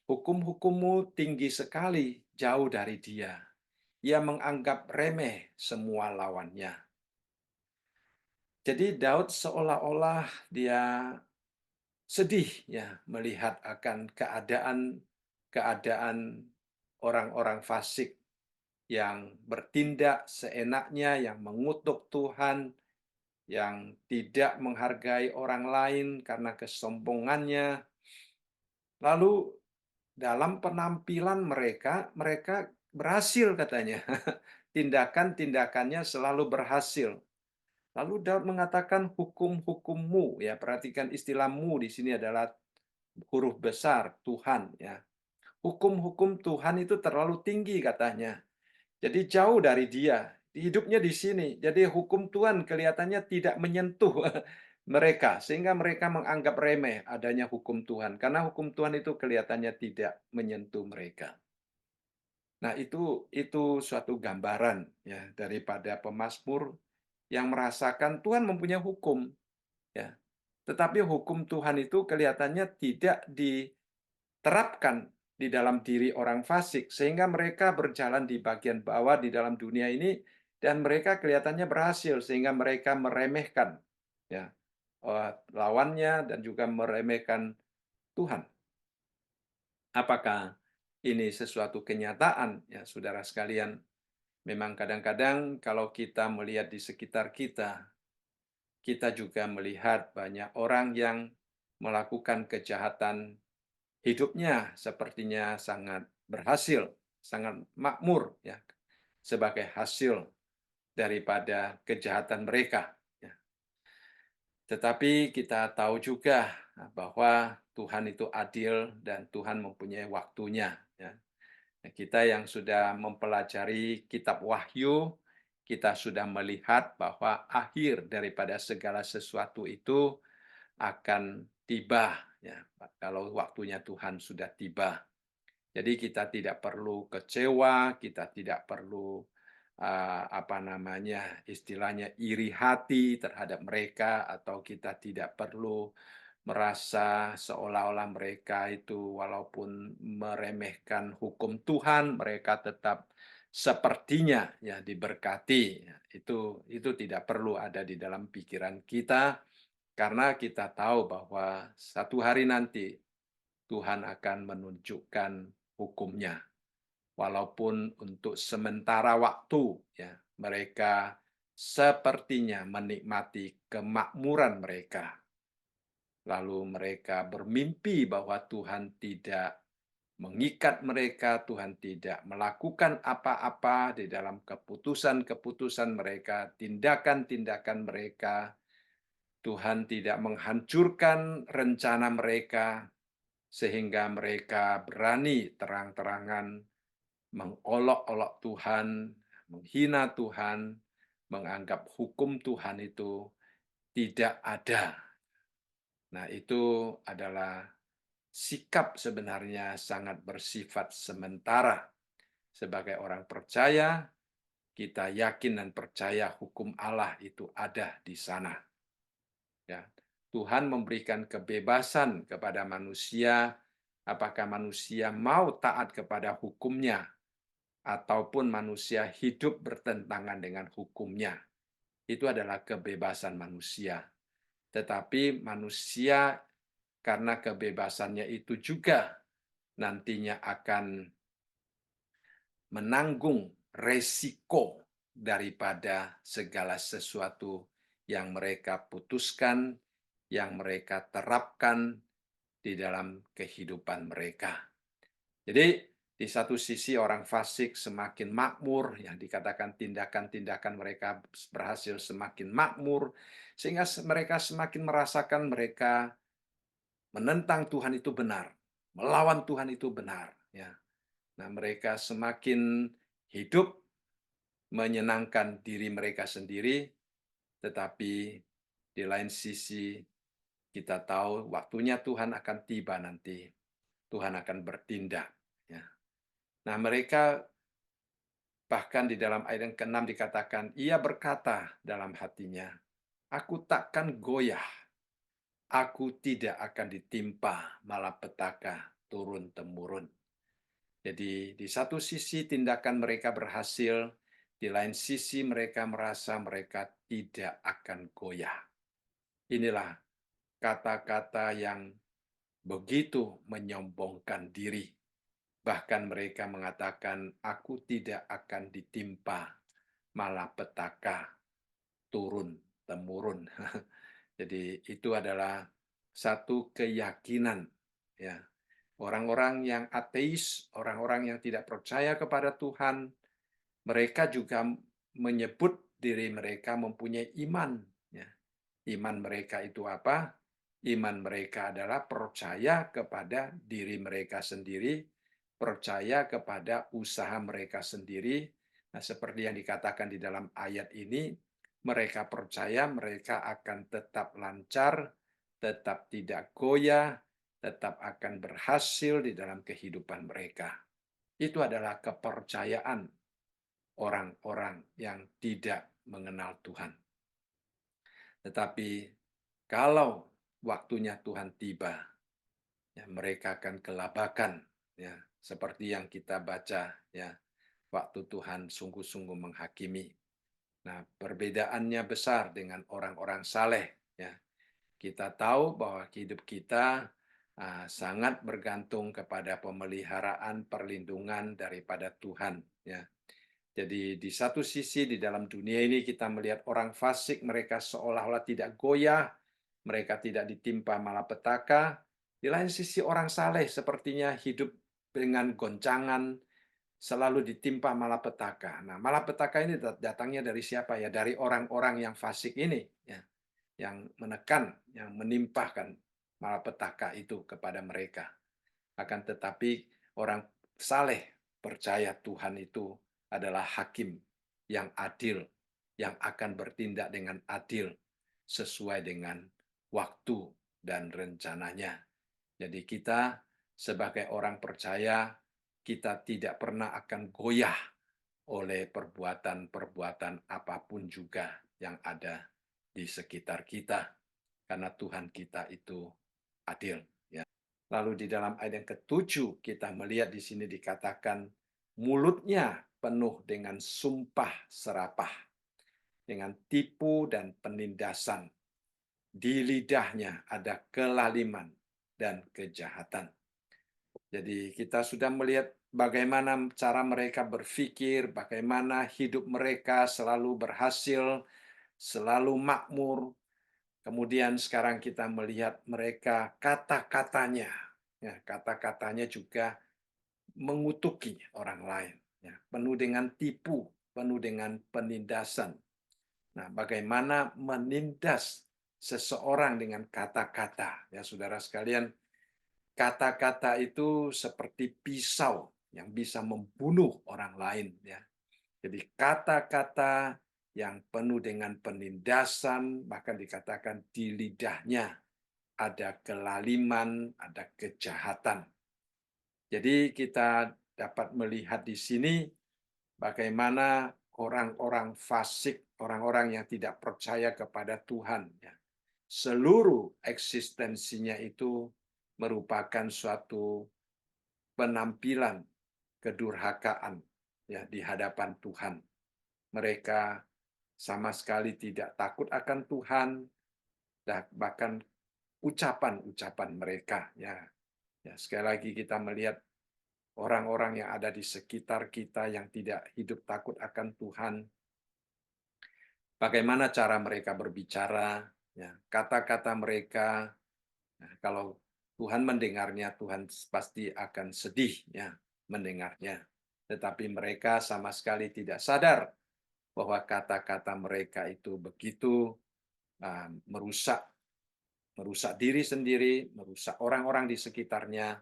Hukum-hukummu tinggi sekali, jauh dari dia. Ia menganggap remeh semua lawannya. Jadi Daud seolah-olah dia sedih ya melihat akan keadaan orang-orang fasik yang bertindak seenaknya, yang mengutuk Tuhan, yang tidak menghargai orang lain karena kesombongannya. Lalu dalam penampilan mereka, mereka berhasil katanya. Tindakan-tindakannya selalu berhasil. Lalu Daud mengatakan hukum-hukummu, ya perhatikan istilahmu di sini adalah huruf besar Tuhan ya. Hukum-hukum Tuhan itu terlalu tinggi katanya. Jadi jauh dari dia, hidupnya di sini. Jadi hukum Tuhan kelihatannya tidak menyentuh mereka, sehingga mereka menganggap remeh adanya hukum Tuhan. Karena hukum Tuhan itu kelihatannya tidak menyentuh mereka. Nah, itu suatu gambaran ya daripada pemazmur yang merasakan Tuhan mempunyai hukum, ya. Tetapi hukum Tuhan itu kelihatannya tidak diterapkan di dalam diri orang fasik, sehingga mereka berjalan di bagian bawah di dalam dunia ini, dan mereka kelihatannya berhasil, sehingga mereka meremehkan ya lawannya dan juga meremehkan Tuhan. Apakah ini sesuatu kenyataan ya saudara sekalian? Memang kadang-kadang kalau kita melihat di sekitar kita, kita juga melihat banyak orang yang melakukan kejahatan. Hidupnya sepertinya sangat berhasil, sangat makmur ya, sebagai hasil daripada kejahatan mereka ya. Tetapi kita tahu juga bahwa Tuhan itu adil dan Tuhan mempunyai waktunya ya. Kita yang sudah mempelajari kitab Wahyu, kita sudah melihat bahwa akhir daripada segala sesuatu itu akan tiba ya, kalau waktunya Tuhan sudah tiba. Jadi kita tidak perlu kecewa, kita tidak perlu apa namanya, istilahnya iri hati terhadap mereka, atau kita tidak perlu merasa seolah-olah mereka itu walaupun meremehkan hukum Tuhan, mereka tetap sepertinya ya diberkati. Ya, itu tidak perlu ada di dalam pikiran kita karena kita tahu bahwa satu hari nanti Tuhan akan menunjukkan hukumnya. Walaupun untuk sementara waktu ya mereka sepertinya menikmati kemakmuran mereka. Lalu mereka bermimpi bahwa Tuhan tidak mengikat mereka, Tuhan tidak melakukan apa-apa di dalam keputusan-keputusan mereka, tindakan-tindakan mereka. Tuhan tidak menghancurkan rencana mereka, sehingga mereka berani terang-terangan mengolok-olok Tuhan, menghina Tuhan, menganggap hukum Tuhan itu tidak ada. Nah, itu adalah sikap sebenarnya sangat bersifat sementara. Sebagai orang percaya, kita yakin dan percaya hukum Allah itu ada di sana. Ya, Tuhan memberikan kebebasan kepada manusia, apakah manusia mau taat kepada hukumnya, ataupun manusia hidup bertentangan dengan hukumnya. Itu adalah kebebasan manusia. Tetapi manusia karena kebebasannya itu juga nantinya akan menanggung resiko daripada segala sesuatu yang mereka putuskan, yang mereka terapkan di dalam kehidupan mereka. Jadi, di satu sisi orang fasik semakin makmur, yang dikatakan tindakan-tindakan mereka berhasil semakin makmur, sehingga mereka semakin merasakan mereka menentang Tuhan itu benar, melawan Tuhan itu benar. Ya. Nah, mereka semakin hidup menyenangkan diri mereka sendiri, tetapi di lain sisi kita tahu waktunya Tuhan akan tiba nanti. Tuhan akan bertindak. Ya. Nah, mereka bahkan di dalam ayat yang ke-6 dikatakan, ia berkata dalam hatinya, aku takkan goyah, aku tidak akan ditimpa malapetaka turun-temurun. Jadi di satu sisi tindakan mereka berhasil, di lain sisi mereka merasa mereka tidak akan goyah. Inilah kata-kata yang begitu menyombongkan diri. Bahkan mereka mengatakan, aku tidak akan ditimpa malapetaka turun-temurun. Jadi itu adalah satu keyakinan, ya. Orang-orang yang ateis, orang-orang yang tidak percaya kepada Tuhan, mereka juga menyebut diri mereka mempunyai iman. Ya. Iman mereka itu apa? Iman mereka adalah percaya kepada diri mereka sendiri, percaya kepada usaha mereka sendiri. Nah, seperti yang dikatakan di dalam ayat ini, mereka percaya mereka akan tetap lancar, tetap tidak goyah, tetap akan berhasil di dalam kehidupan mereka. Itu adalah kepercayaan orang-orang yang tidak mengenal Tuhan. Tetapi kalau waktunya Tuhan tiba, ya, mereka akan kelabakan, ya, seperti yang kita baca, ya, waktu Tuhan sungguh-sungguh menghakimi. Nah, perbedaannya besar dengan orang-orang saleh. Ya, kita tahu bahwa hidup kita sangat bergantung kepada pemeliharaan, perlindungan daripada Tuhan. Ya, jadi di satu sisi di dalam dunia ini kita melihat orang fasik, mereka seolah-olah tidak goyah, mereka tidak ditimpa malapetaka. Di lain sisi orang saleh sepertinya hidup dengan goncangan, selalu ditimpa malapetaka. Nah, malapetaka ini datangnya dari siapa ya? Dari orang-orang yang fasik ini, ya, yang menekan, yang menimpahkan malapetaka itu kepada mereka. Akan tetapi orang saleh percaya Tuhan itu adalah hakim yang adil, yang akan bertindak dengan adil sesuai dengan waktu dan rencananya. Jadi kita sebagai orang percaya, kita tidak pernah akan goyah oleh perbuatan-perbuatan apapun juga yang ada di sekitar kita, karena Tuhan kita itu adil. Lalu di dalam ayat yang ke-7 kita melihat di sini dikatakan mulutnya penuh dengan sumpah serapah, dengan tipu dan penindasan. Di lidahnya ada kelaliman dan kejahatan. Jadi kita sudah melihat bagaimana cara mereka berpikir, bagaimana hidup mereka selalu berhasil, selalu makmur. Kemudian sekarang kita melihat mereka kata-katanya, ya, kata-katanya juga mengutuki orang lain, ya, penuh dengan tipu, penuh dengan penindasan. Nah, bagaimana menindas seseorang dengan kata-kata, ya saudara sekalian, kata-kata itu seperti pisau yang bisa membunuh orang lain, ya. Jadi kata-kata yang penuh dengan penindasan, bahkan dikatakan di lidahnya ada kelaliman, ada kejahatan. Jadi kita dapat melihat di sini bagaimana orang-orang fasik, orang-orang yang tidak percaya kepada Tuhan, ya, seluruh eksistensinya itu merupakan suatu penampilan kedurhakaan, ya, di hadapan Tuhan. Mereka sama sekali tidak takut akan Tuhan, dan bahkan ucapan-ucapan mereka, ya. Ya, sekali lagi kita melihat orang-orang yang ada di sekitar kita yang tidak hidup takut akan Tuhan, bagaimana cara mereka berbicara, ya, kata-kata mereka. Nah, kalau Tuhan mendengarnya, Tuhan pasti akan sedih, ya, mendengarnya. Tetapi mereka sama sekali tidak sadar bahwa kata-kata mereka itu begitu merusak merusak diri sendiri, merusak orang-orang di sekitarnya,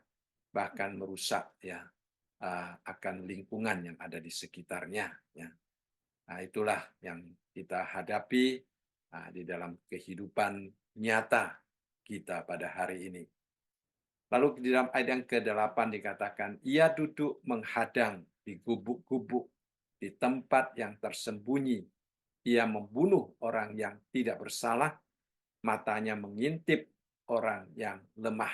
bahkan merusak, ya, akan lingkungan yang ada di sekitarnya, ya. Nah, itulah yang kita hadapi di dalam kehidupan nyata kita pada hari ini. Lalu di dalam ayat yang ke-8 dikatakan, ia duduk menghadang di gubuk-gubuk, di tempat yang tersembunyi. Ia membunuh orang yang tidak bersalah, matanya mengintip orang yang lemah.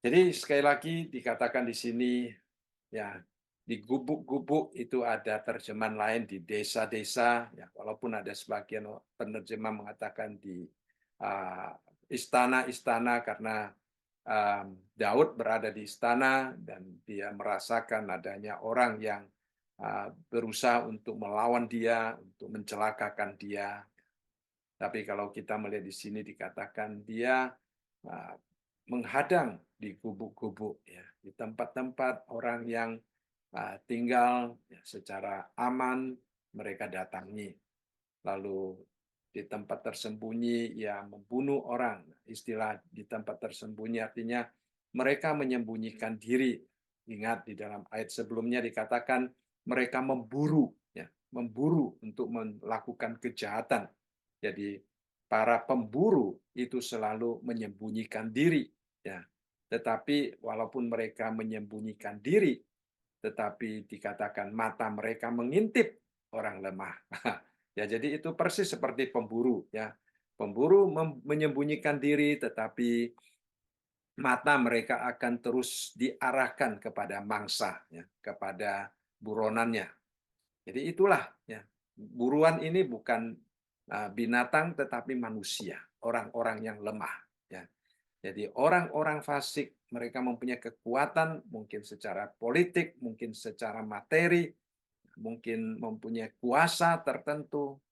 Jadi sekali lagi dikatakan di sini, ya, di gubuk-gubuk itu ada terjemahan lain di desa-desa, ya, walaupun ada sebagian penerjemah mengatakan di istana-istana karena Daud berada di istana dan dia merasakan adanya orang yang berusaha untuk melawan dia, untuk mencelakakan dia. Tapi kalau kita melihat di sini dikatakan dia uh, menghadang di gubuk-gubuk, ya, di tempat-tempat orang yang tinggal, ya, secara aman mereka datangi. Lalu di tempat tersembunyi ia membunuh orang. Istilah di tempat tersembunyi artinya mereka menyembunyikan diri. Ingat di dalam ayat sebelumnya dikatakan mereka memburu, ya, memburu untuk melakukan kejahatan. Jadi para pemburu itu selalu menyembunyikan diri, ya. Tetapi walaupun mereka menyembunyikan diri, tetapi dikatakan mata mereka mengintip orang lemah. Ya, jadi itu persis seperti pemburu, ya. Pemburu menyembunyikan diri, tetapi mata mereka akan terus diarahkan kepada mangsa, ya, kepada buronannya. Jadi itulah, ya, buruan ini bukan binatang, tetapi manusia, orang-orang yang lemah. Ya. Jadi orang-orang fasik, mereka mempunyai kekuatan, mungkin secara politik, mungkin secara materi, mungkin mempunyai kuasa tertentu,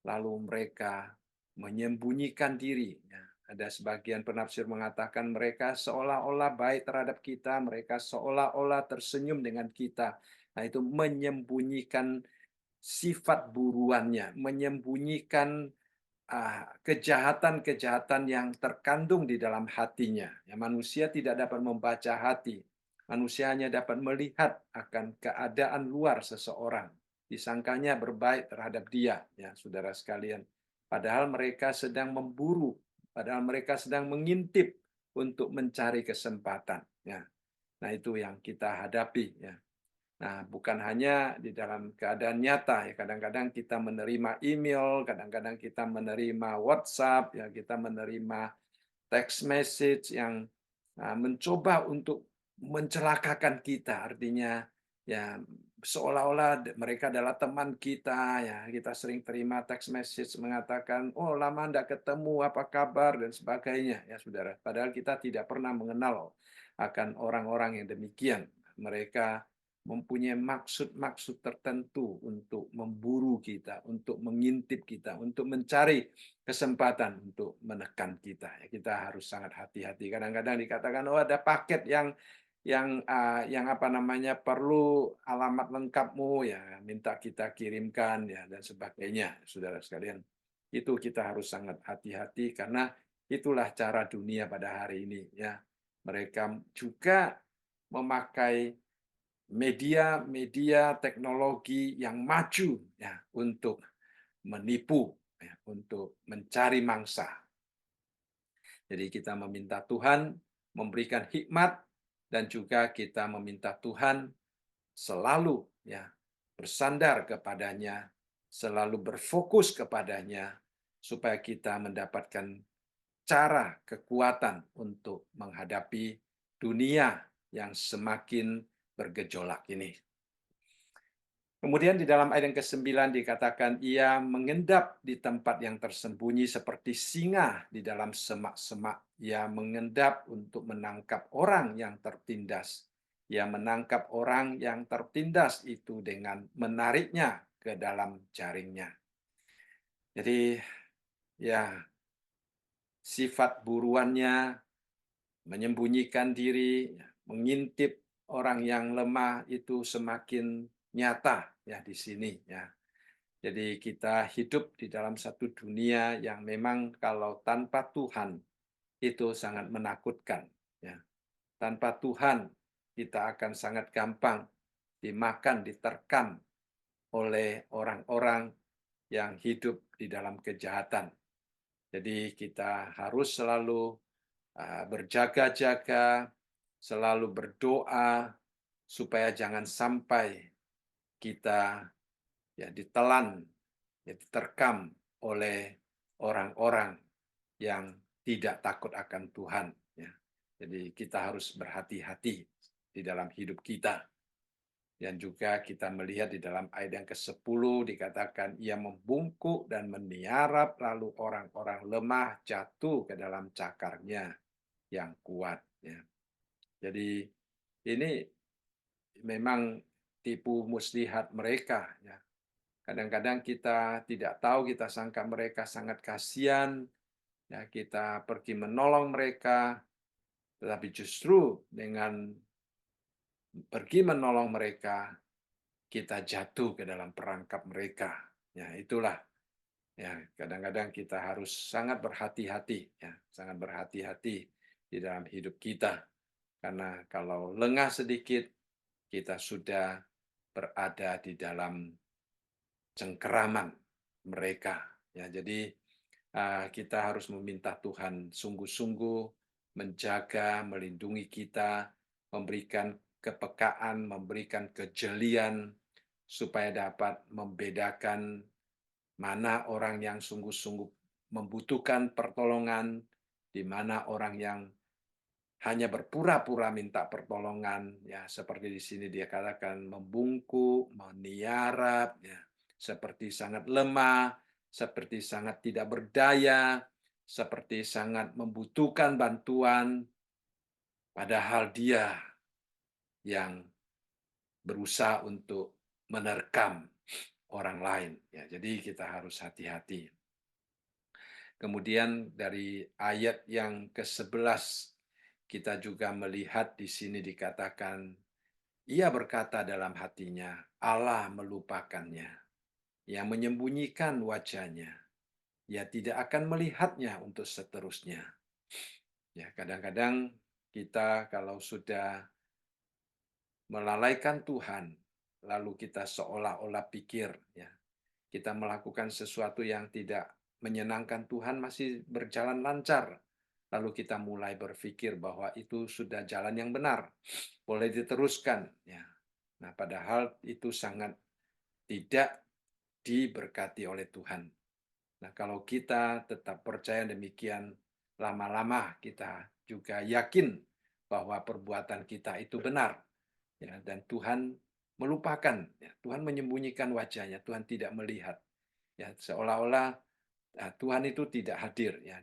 lalu mereka menyembunyikan diri. Ya, ada sebagian penafsir mengatakan mereka seolah-olah baik terhadap kita, mereka seolah-olah tersenyum dengan kita. Nah, itu menyembunyikan sifat buruannya, menyembunyikan kejahatan-kejahatan yang terkandung di dalam hatinya. Ya, manusia tidak dapat membaca hati. Manusia hanya dapat melihat akan keadaan luar seseorang. Disangkanya berbaik terhadap dia, ya, saudara sekalian. Padahal mereka sedang memburu, padahal mereka sedang mengintip untuk mencari kesempatan. Ya. Nah, itu yang kita hadapi. Ya. Nah, bukan hanya di dalam keadaan nyata, ya, kadang-kadang kita menerima email, kadang-kadang kita menerima WhatsApp, ya, kita menerima text message yang mencoba untuk mencelakakan kita. Artinya, ya, seolah-olah mereka adalah teman kita, ya. Kita sering terima text message mengatakan, "Oh, lama enggak ketemu, apa kabar?" dan sebagainya, ya, Saudara. Padahal kita tidak pernah mengenal akan orang-orang yang demikian. Mereka mempunyai maksud-maksud tertentu untuk memburu kita, untuk mengintip kita, untuk mencari kesempatan untuk menekan kita. Kita harus sangat hati-hati. Kadang-kadang dikatakan, oh, ada paket yang apa namanya perlu alamat lengkapmu, ya, minta kita kirimkan, ya, dan sebagainya, saudara sekalian. Itu kita harus sangat hati-hati karena itulah cara dunia pada hari ini, ya. Mereka juga memakai media-media teknologi yang maju, ya, untuk menipu, ya, untuk mencari mangsa. Jadi kita meminta Tuhan memberikan hikmat dan juga kita meminta Tuhan selalu ya bersandar kepadanya, selalu berfokus kepadanya supaya kita mendapatkan cara kekuatan untuk menghadapi dunia yang semakin bergejolak ini. Kemudian di dalam ayat yang ke-9 dikatakan, ia mengendap di tempat yang tersembunyi seperti singa di dalam semak-semak. Ia mengendap untuk menangkap orang yang tertindas. Ia menangkap orang yang tertindas itu dengan menariknya ke dalam jaringnya. Jadi ya sifat buruannya menyembunyikan diri, mengintip orang yang lemah itu semakin nyata ya di sini ya. Jadi kita hidup di dalam satu dunia yang memang kalau tanpa Tuhan itu sangat menakutkan ya. Tanpa Tuhan kita akan sangat gampang dimakan, diterkam oleh orang-orang yang hidup di dalam kejahatan. Jadi kita harus selalu berjaga-jaga, selalu berdoa supaya jangan sampai kita ya ditelan, ya diterkam oleh orang-orang yang tidak takut akan Tuhan. Ya. Jadi kita harus berhati-hati di dalam hidup kita. Dan juga kita melihat di dalam ayat yang ke-10 dikatakan ia membungkuk dan meniarap lalu orang-orang lemah jatuh ke dalam cakarnya yang kuat. Ya. Jadi ini memang tipu muslihat mereka. Ya. Kadang-kadang kita tidak tahu, kita sangka mereka sangat kasihan, ya kita pergi menolong mereka, tetapi justru dengan pergi menolong mereka, kita jatuh ke dalam perangkap mereka. Ya, itulah. Ya, kadang-kadang kita harus sangat berhati-hati, ya, sangat berhati-hati di dalam hidup kita. Karena kalau lengah sedikit, kita sudah berada di dalam cengkeraman mereka. Ya, jadi kita harus meminta Tuhan sungguh-sungguh menjaga, melindungi kita, memberikan kepekaan, memberikan kejelian supaya dapat membedakan mana orang yang sungguh-sungguh membutuhkan pertolongan, di mana orang yang hanya berpura-pura minta pertolongan, ya seperti di sini dia katakan membungkuk, meniarap, ya seperti sangat lemah, seperti sangat tidak berdaya, seperti sangat membutuhkan bantuan, padahal dia yang berusaha untuk menerkam orang lain. Ya, jadi kita harus hati-hati. Kemudian dari ayat yang ke-11 kita juga melihat di sini dikatakan, ia berkata dalam hatinya, Allah melupakannya. Ia menyembunyikan wajahnya. Ia tidak akan melihatnya untuk seterusnya. Ya, kadang-kadang kita kalau sudah melalaikan Tuhan, lalu kita seolah-olah pikir, ya, kita melakukan sesuatu yang tidak menyenangkan Tuhan masih berjalan lancar. Lalu kita mulai berpikir bahwa itu sudah jalan yang benar, boleh diteruskan. Ya. Nah, padahal itu sangat tidak diberkati oleh Tuhan. Nah, kalau kita tetap percaya demikian, lama-lama kita juga yakin bahwa perbuatan kita itu benar. Ya, dan Tuhan melupakan, ya, Tuhan menyembunyikan wajahnya, Tuhan tidak melihat. Ya, seolah-olah Tuhan itu tidak hadir. Ya.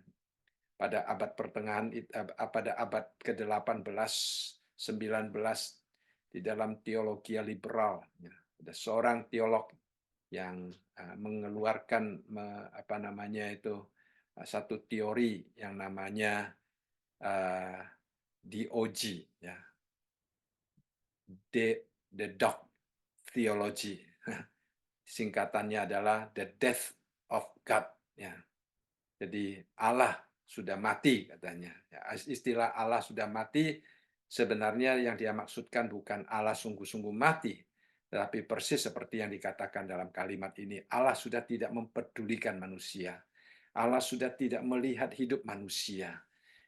Pada abad pertengahan, pada abad ke-18, 19, di dalam teologi liberal. Ya. Ada seorang teolog yang mengeluarkan apa namanya itu satu teori yang namanya DOG, ya, the dog theology. Singkatannya adalah the death of God. Ya. Jadi Allah sudah mati katanya. Ya, istilah Allah sudah mati sebenarnya yang dia maksudkan bukan Allah sungguh-sungguh mati, tetapi persis seperti yang dikatakan dalam kalimat ini, Allah sudah tidak mempedulikan manusia. Allah sudah tidak melihat hidup manusia.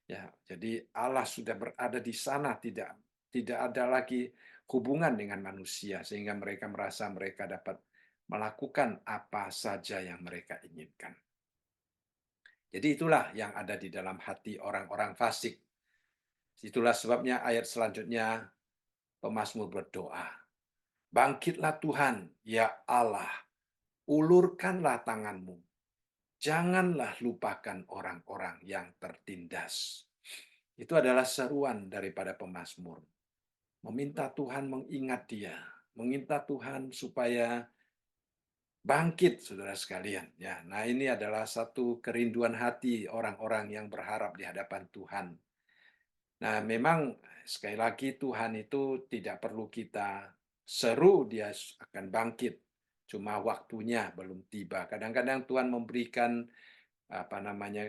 Ya, jadi Allah sudah berada di sana, tidak ada lagi hubungan dengan manusia sehingga mereka merasa mereka dapat melakukan apa saja yang mereka inginkan. Jadi itulah yang ada di dalam hati orang-orang fasik. Itulah sebabnya ayat selanjutnya pemazmur berdoa, "Bangkitlah Tuhan, ya Allah, ulurkanlah tanganmu. Janganlah lupakan orang-orang yang tertindas." Itu adalah seruan daripada pemazmur. Meminta Tuhan mengingat dia, meminta Tuhan supaya bangkit, saudara sekalian. Ya, nah ini adalah satu kerinduan hati orang-orang yang berharap di hadapan Tuhan. Nah, memang sekali lagi Tuhan itu tidak perlu kita seru dia akan bangkit. Cuma waktunya belum tiba. Kadang-kadang Tuhan memberikan apa namanya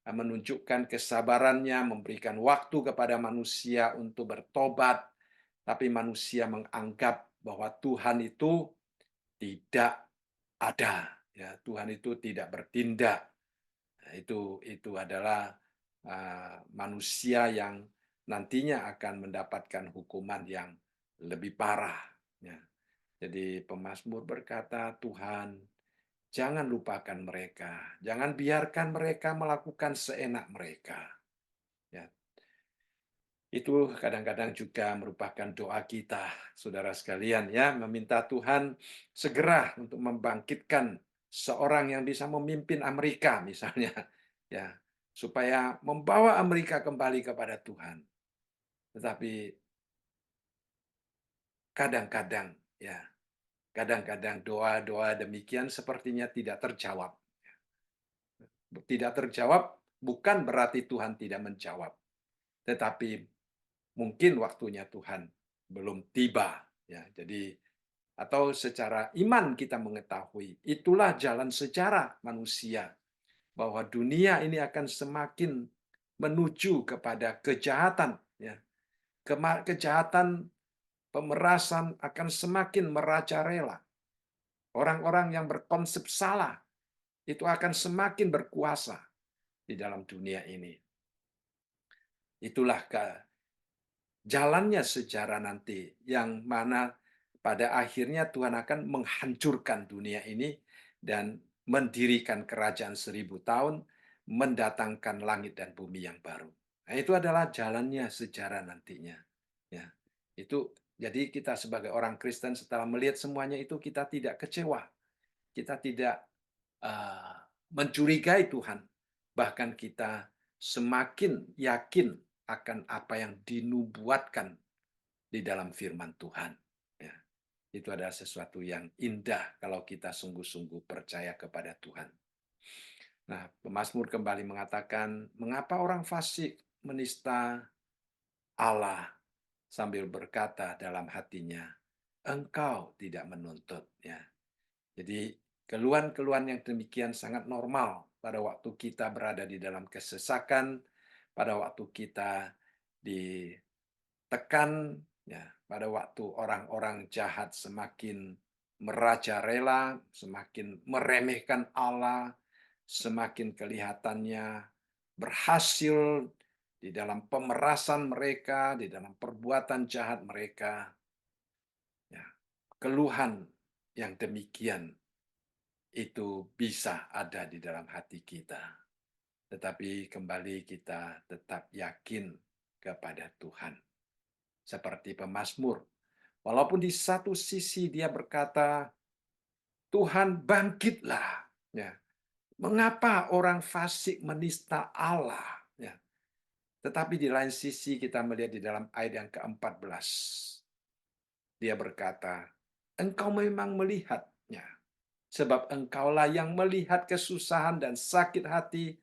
menunjukkan kesabarannya, memberikan waktu kepada manusia untuk bertobat, tapi manusia menganggap bahwa Tuhan itu tidak ada, ya Tuhan itu tidak bertindak. Nah, itu adalah manusia yang nantinya akan mendapatkan hukuman yang lebih parah. Ya. Jadi pemazmur berkata, Tuhan, jangan lupakan mereka, jangan biarkan mereka melakukan seenak mereka. Ya, itu kadang-kadang juga merupakan doa kita, saudara sekalian, ya, meminta Tuhan segera untuk membangkitkan seorang yang bisa memimpin Amerika, misalnya, ya, supaya membawa Amerika kembali kepada Tuhan. Tetapi kadang-kadang, ya, kadang-kadang doa-doa demikian sepertinya tidak terjawab. Tidak terjawab bukan berarti Tuhan tidak menjawab, tetapi mungkin waktunya Tuhan belum tiba. Ya, jadi atau secara iman kita mengetahui itulah jalan sejarah manusia bahwa dunia ini akan semakin menuju kepada kejahatan. Ya, kejahatan pemerasan akan semakin merajalela. Orang-orang yang berkonsep salah itu akan semakin berkuasa di dalam dunia ini. Itulah jalannya sejarah nanti yang mana pada akhirnya Tuhan akan menghancurkan dunia ini dan mendirikan kerajaan 1000 tahun, mendatangkan langit dan bumi yang baru. Nah, itu adalah jalannya sejarah nantinya. Ya, itu jadi kita sebagai orang Kristen setelah melihat semuanya itu kita tidak kecewa, kita tidak uh, mencurigai Tuhan, bahkan kita semakin yakin akan apa yang dinubuatkan di dalam firman Tuhan. Ya, itu adalah sesuatu yang indah kalau kita sungguh-sungguh percaya kepada Tuhan. Nah, pemazmur kembali mengatakan, mengapa orang fasik menista Allah sambil berkata dalam hatinya, engkau tidak menuntut. Ya, jadi keluhan-keluhan yang demikian sangat normal pada waktu kita berada di dalam kesesakan, pada waktu kita ditekan, ya, pada waktu orang-orang jahat semakin merajalela, semakin meremehkan Allah, semakin kelihatannya berhasil di dalam pemerasan mereka, di dalam perbuatan jahat mereka. Ya, keluhan yang demikian itu bisa ada di dalam hati kita. Tetapi kembali kita tetap yakin kepada Tuhan. Seperti pemazmur. Walaupun di satu sisi dia berkata, Tuhan bangkitlah. Ya. Mengapa orang fasik menista Allah? Ya. Tetapi di lain sisi kita melihat di dalam ayat yang ke-14. Dia berkata, engkau memang melihatnya. Sebab engkaulah yang melihat kesusahan dan sakit hati,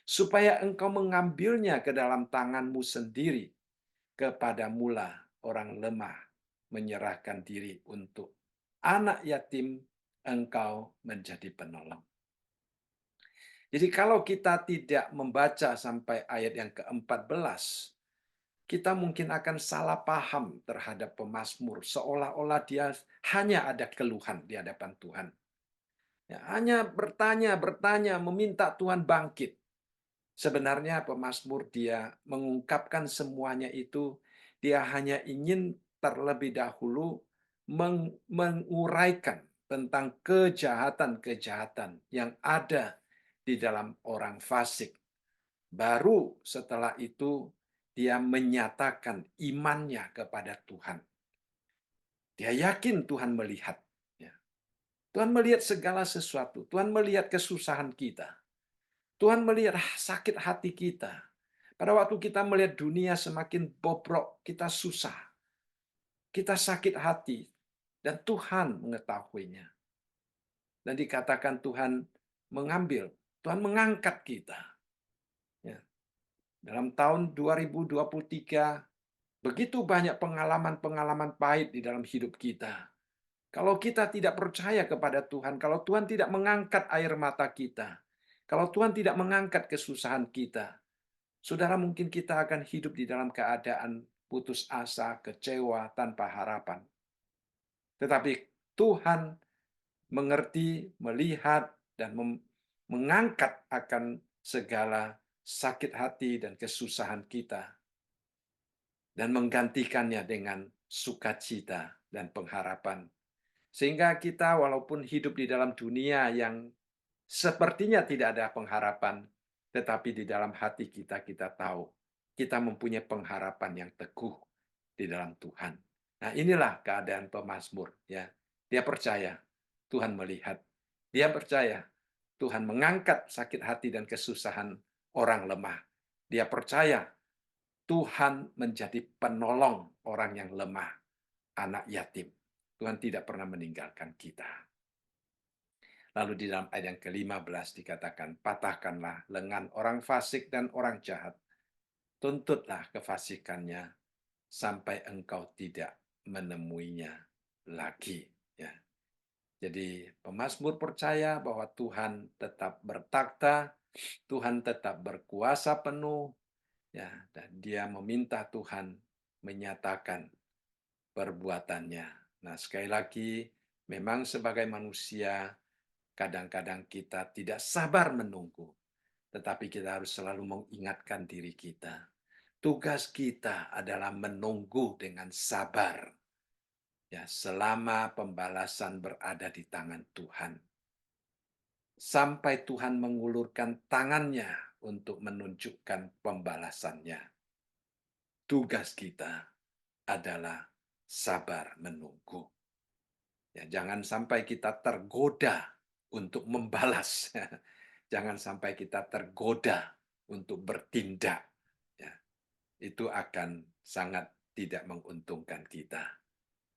supaya engkau mengambilnya ke dalam tanganmu sendiri. Kepada mula orang lemah menyerahkan diri untuk anak yatim, engkau menjadi penolong. Jadi kalau kita tidak membaca sampai ayat yang ke-14, kita mungkin akan salah paham terhadap pemazmur, seolah-olah dia hanya ada keluhan di hadapan Tuhan. Ya, hanya bertanya, meminta Tuhan bangkit. Sebenarnya pemazmur dia mengungkapkan semuanya itu, dia hanya ingin terlebih dahulu menguraikan tentang kejahatan-kejahatan yang ada di dalam orang fasik. Baru setelah itu dia menyatakan imannya kepada Tuhan. Dia yakin Tuhan melihat. Ya. Tuhan melihat segala sesuatu. Tuhan melihat kesusahan kita. Tuhan melihat sakit hati kita. Pada waktu kita melihat dunia semakin bobrok, kita susah. Kita sakit hati. Dan Tuhan mengetahuinya. Dan dikatakan Tuhan mengambil. Tuhan mengangkat kita. Ya. Dalam tahun 2023, begitu banyak pengalaman-pengalaman pahit di dalam hidup kita. Kalau kita tidak percaya kepada Tuhan, kalau Tuhan tidak mengangkat air mata kita, kalau Tuhan tidak mengangkat kesusahan kita, saudara, mungkin kita akan hidup di dalam keadaan putus asa, kecewa, tanpa harapan. Tetapi Tuhan mengerti, melihat, dan mengangkat akan segala sakit hati dan kesusahan kita, dan menggantikannya dengan sukacita dan pengharapan. Sehingga kita walaupun hidup di dalam dunia yang sepertinya tidak ada pengharapan, tetapi di dalam hati kita, kita tahu kita mempunyai pengharapan yang teguh di dalam Tuhan. Nah, inilah keadaan pemazmur, ya. Dia percaya Tuhan melihat. Dia percaya Tuhan mengangkat sakit hati dan kesusahan orang lemah. Dia percaya Tuhan menjadi penolong orang yang lemah, anak yatim. Tuhan tidak pernah meninggalkan kita. Lalu di dalam ayat yang ke-15 dikatakan, patahkanlah lengan orang fasik dan orang jahat. Tuntutlah kefasikannya sampai engkau tidak menemuinya lagi. Ya. Jadi pemazmur percaya bahwa Tuhan tetap bertakhta, Tuhan tetap berkuasa penuh, ya, dan dia meminta Tuhan menyatakan perbuatannya. Nah, sekali lagi, memang sebagai manusia, kadang-kadang kita tidak sabar menunggu, tetapi kita harus selalu mengingatkan diri kita. Tugas kita adalah menunggu dengan sabar, ya, selama pembalasan berada di tangan Tuhan. Sampai Tuhan mengulurkan tangannya untuk menunjukkan pembalasannya. Tugas kita adalah sabar menunggu. Ya, jangan sampai kita tergoda untuk membalas. Jangan sampai kita tergoda untuk bertindak. Ya, itu akan sangat tidak menguntungkan kita.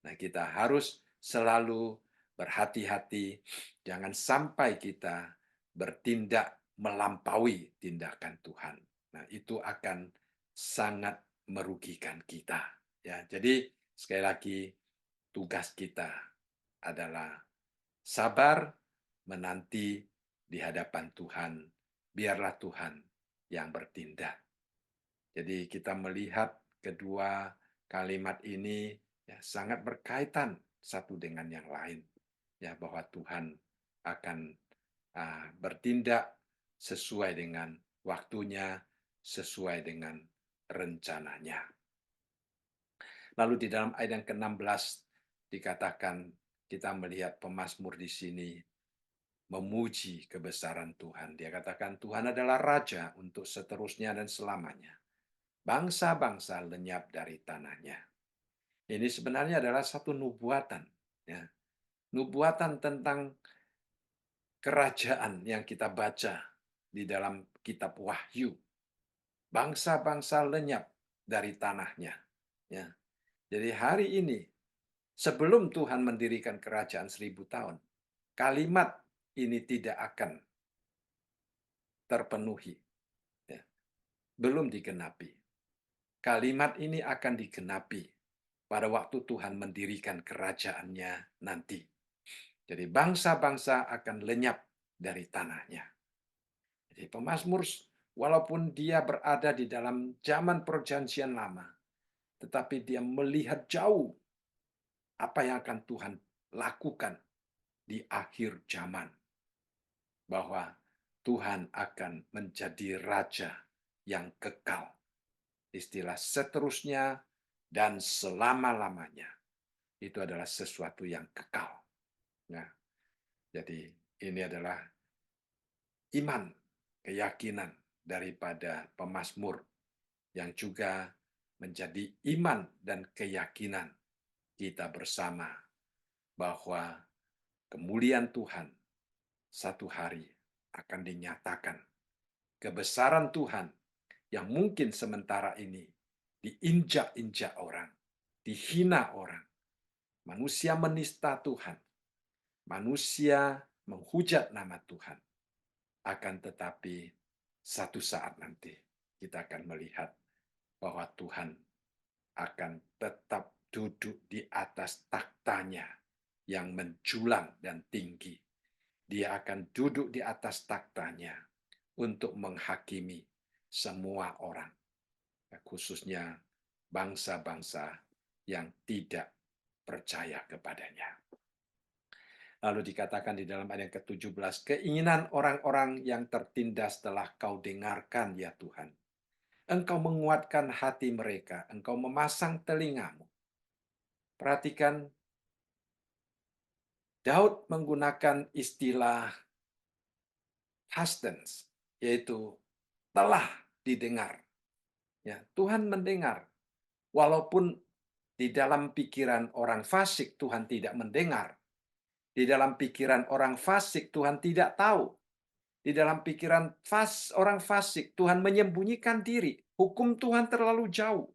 Nah, kita harus selalu berhati-hati. Jangan sampai kita bertindak melampaui tindakan Tuhan. Nah, itu akan sangat merugikan kita. Ya, jadi sekali lagi tugas kita adalah sabar menanti di hadapan Tuhan. Biarlah Tuhan yang bertindak. Jadi kita melihat kedua kalimat ini ya, sangat berkaitan satu dengan yang lain. Ya, bahwa Tuhan akan bertindak sesuai dengan waktunya, sesuai dengan rencananya. Lalu di dalam ayat yang ke-16 dikatakan kita melihat pemazmur di sini memuji kebesaran Tuhan. Dia katakan Tuhan adalah Raja untuk seterusnya dan selamanya. Bangsa-bangsa lenyap dari tanahnya. Ini sebenarnya adalah satu nubuatan. Ya. Nubuatan tentang kerajaan yang kita baca di dalam kitab Wahyu. Bangsa-bangsa lenyap dari tanahnya. Ya. Jadi hari ini, sebelum Tuhan mendirikan kerajaan 1000 tahun, kalimat ini tidak akan terpenuhi. Ya. Belum digenapi. Kalimat ini akan digenapi pada waktu Tuhan mendirikan kerajaannya nanti. Jadi bangsa-bangsa akan lenyap dari tanahnya. Jadi pemazmur walaupun dia berada di dalam zaman perjanjian lama, tetapi dia melihat jauh apa yang akan Tuhan lakukan di akhir zaman. Bahwa Tuhan akan menjadi raja yang kekal. Istilah seterusnya dan selama-lamanya itu adalah sesuatu yang kekal. Nah, jadi ini adalah iman, keyakinan daripada pemazmur yang juga menjadi iman dan keyakinan kita bersama bahwa kemuliaan Tuhan satu hari akan dinyatakan. Kebesaran Tuhan yang mungkin sementara ini diinjak-injak orang, dihina orang. Manusia menista Tuhan, manusia menghujat nama Tuhan. Akan tetapi satu saat nanti kita akan melihat bahwa Tuhan akan tetap duduk di atas taktanya yang menjulang dan tinggi. Dia akan duduk di atas taktanya untuk menghakimi semua orang, khususnya bangsa-bangsa yang tidak percaya kepadanya. Lalu dikatakan di dalam ayat yang ke-17, keinginan orang-orang yang tertindas telah kau dengarkan ya Tuhan. Engkau menguatkan hati mereka, engkau memasang telingamu. Perhatikan, Daud menggunakan istilah past tense, yaitu telah didengar. Ya, Tuhan mendengar. Walaupun di dalam pikiran orang fasik Tuhan tidak mendengar. Di dalam pikiran orang fasik Tuhan tidak tahu. Di dalam pikiran orang fasik Tuhan menyembunyikan diri. Hukum Tuhan terlalu jauh.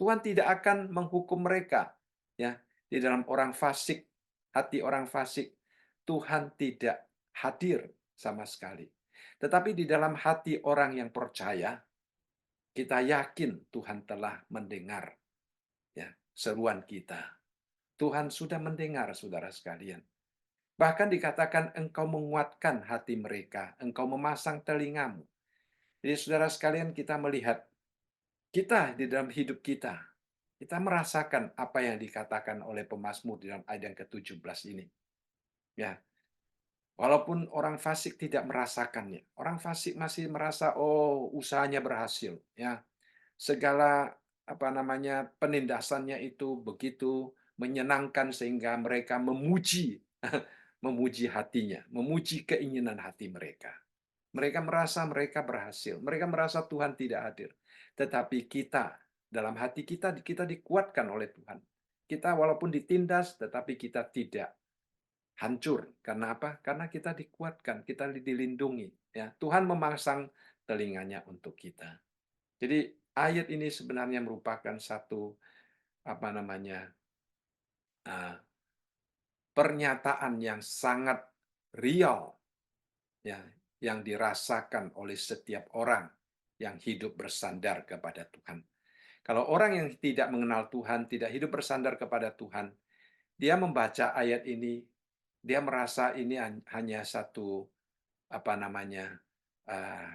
Tuhan tidak akan menghukum mereka. Ya, di dalam orang fasik, hati orang fasik, Tuhan tidak hadir sama sekali. Tetapi di dalam hati orang yang percaya, kita yakin Tuhan telah mendengar ya seruan kita. Tuhan sudah mendengar, saudara sekalian. Bahkan dikatakan engkau menguatkan hati mereka, engkau memasang telingamu. Jadi saudara sekalian, kita melihat kita di dalam hidup kita merasakan apa yang dikatakan oleh pemazmur di dalam ayat yang ke-17 ini. Ya, walaupun orang fasik tidak merasakannya. Orang fasik masih merasa oh usahanya berhasil, ya. Segala penindasannya itu begitu menyenangkan sehingga mereka memuji memuji hatinya, memuji keinginan hati mereka. Mereka merasa mereka berhasil, mereka merasa Tuhan tidak hadir. Tetapi kita, dalam hati kita dikuatkan oleh Tuhan. Kita walaupun ditindas, tetapi kita tidak hancur. Karena apa? Karena kita dikuatkan, kita dilindungi. Ya, Tuhan memasang telinganya untuk kita. Jadi ayat ini sebenarnya merupakan satu uh, pernyataan yang sangat real, ya, yang dirasakan oleh setiap orang yang hidup bersandar kepada Tuhan. Kalau orang yang tidak mengenal Tuhan, tidak hidup bersandar kepada Tuhan, dia membaca ayat ini, dia merasa ini hanya satu uh,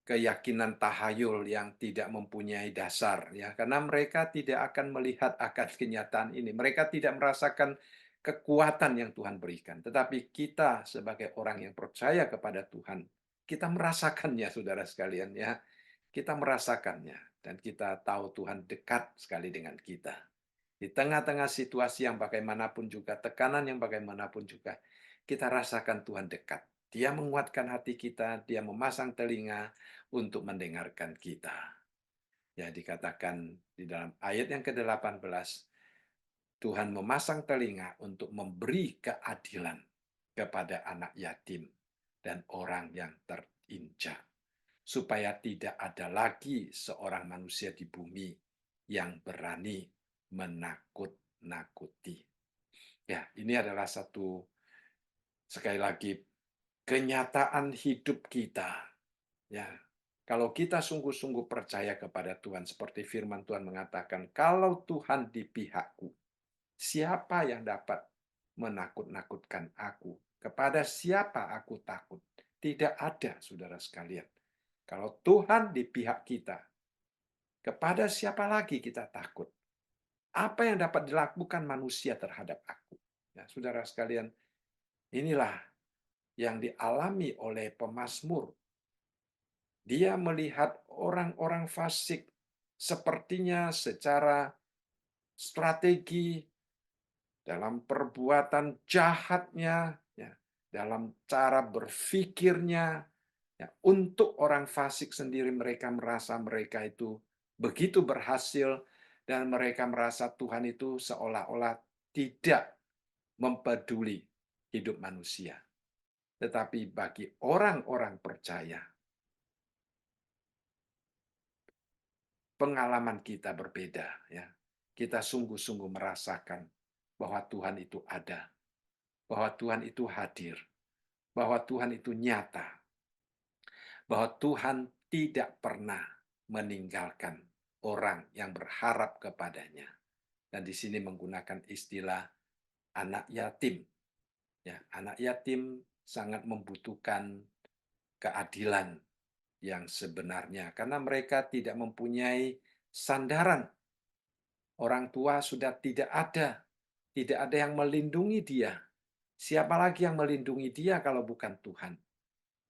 keyakinan tahayul yang tidak mempunyai dasar, ya, karena mereka tidak akan melihat akan kenyataan ini. Mereka tidak merasakan kekuatan yang Tuhan berikan. Tetapi kita sebagai orang yang percaya kepada Tuhan, kita merasakannya, saudara sekalian, ya. Kita merasakannya dan kita tahu Tuhan dekat sekali dengan kita. Di tengah-tengah situasi yang bagaimanapun juga, tekanan yang bagaimanapun juga, kita rasakan Tuhan dekat. Dia menguatkan hati kita, dia memasang telinga untuk mendengarkan kita. Ya, dikatakan di dalam ayat yang ke-18, Tuhan memasang telinga untuk memberi keadilan kepada anak yatim dan orang yang terinjak, supaya tidak ada lagi seorang manusia di bumi yang berani menakut-nakuti. Ya, ini adalah satu, sekali lagi, kenyataan hidup kita. Ya, kalau kita sungguh-sungguh percaya kepada Tuhan, seperti firman Tuhan mengatakan, kalau Tuhan di pihakku, siapa yang dapat menakut-nakutkan aku? Kepada siapa aku takut? Tidak ada, saudara sekalian. Kalau Tuhan di pihak kita, kepada siapa lagi kita takut? Apa yang dapat dilakukan manusia terhadap aku? Ya, saudara sekalian, inilah yang dialami oleh pemazmur. Dia melihat orang-orang fasik sepertinya secara strategi dalam perbuatan jahatnya, ya, dalam cara berpikirnya, ya, untuk orang fasik sendiri mereka merasa mereka itu begitu berhasil dan mereka merasa Tuhan itu seolah-olah tidak mempeduli hidup manusia. Tetapi bagi orang-orang percaya, pengalaman kita berbeda, ya. Kita sungguh-sungguh merasakan bahwa Tuhan itu ada, bahwa Tuhan itu hadir, bahwa Tuhan itu nyata, bahwa Tuhan tidak pernah meninggalkan orang yang berharap kepadanya. Dan di sini menggunakan istilah anak yatim. Ya, anak yatim sangat membutuhkan keadilan yang sebenarnya karena mereka tidak mempunyai sandaran. Orang tua sudah tidak ada yang melindungi dia. Siapa lagi yang melindungi dia kalau bukan Tuhan?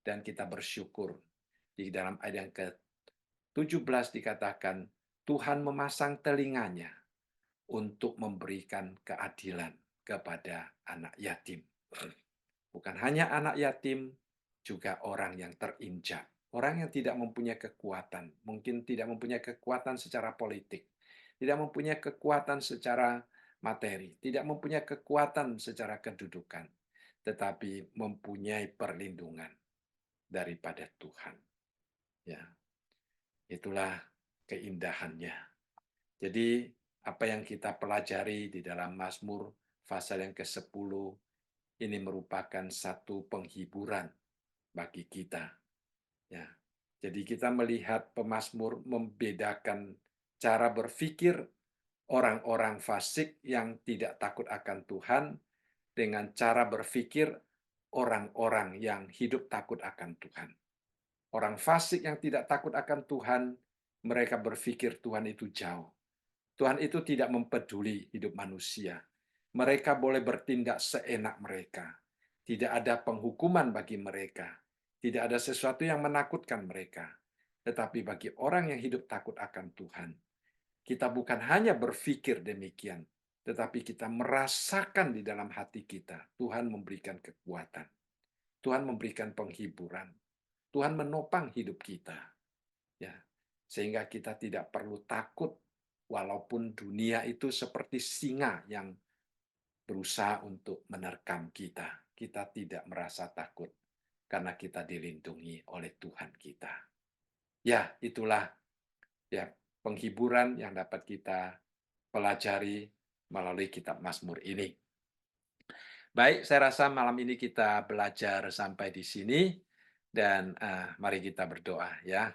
Dan kita bersyukur di dalam ayat yang ke-17 dikatakan, Tuhan memasang telinganya untuk memberikan keadilan kepada anak yatim. Bukan hanya anak yatim, juga orang yang terinjak. Orang yang tidak mempunyai kekuatan, mungkin tidak mempunyai kekuatan secara politik, tidak mempunyai kekuatan secara materi, tidak mempunyai kekuatan secara kedudukan, tetapi mempunyai perlindungan daripada Tuhan. Ya, itulah keindahannya. Jadi, apa yang kita pelajari di dalam Mazmur pasal yang ke-10 ini merupakan satu penghiburan bagi kita. Ya. Jadi kita melihat pemazmur membedakan cara berpikir orang-orang fasik yang tidak takut akan Tuhan dengan cara berpikir orang-orang yang hidup takut akan Tuhan. Orang fasik yang tidak takut akan Tuhan, mereka berpikir Tuhan itu jauh. Tuhan itu tidak mempeduli hidup manusia. Mereka boleh bertindak seenak mereka. Tidak ada penghukuman bagi mereka. Tidak ada sesuatu yang menakutkan mereka. Tetapi bagi orang yang hidup takut akan Tuhan, kita bukan hanya berpikir demikian, tetapi kita merasakan di dalam hati kita, Tuhan memberikan kekuatan. Tuhan memberikan penghiburan. Tuhan menopang hidup kita. Ya, sehingga kita tidak perlu takut walaupun dunia itu seperti singa yang berusaha untuk menerkam kita. Kita tidak merasa takut karena kita dilindungi oleh Tuhan kita. Ya, itulah ya penghiburan yang dapat kita pelajari melalui kitab Mazmur ini. Baik, saya rasa malam ini kita belajar sampai di sini dan mari kita berdoa ya.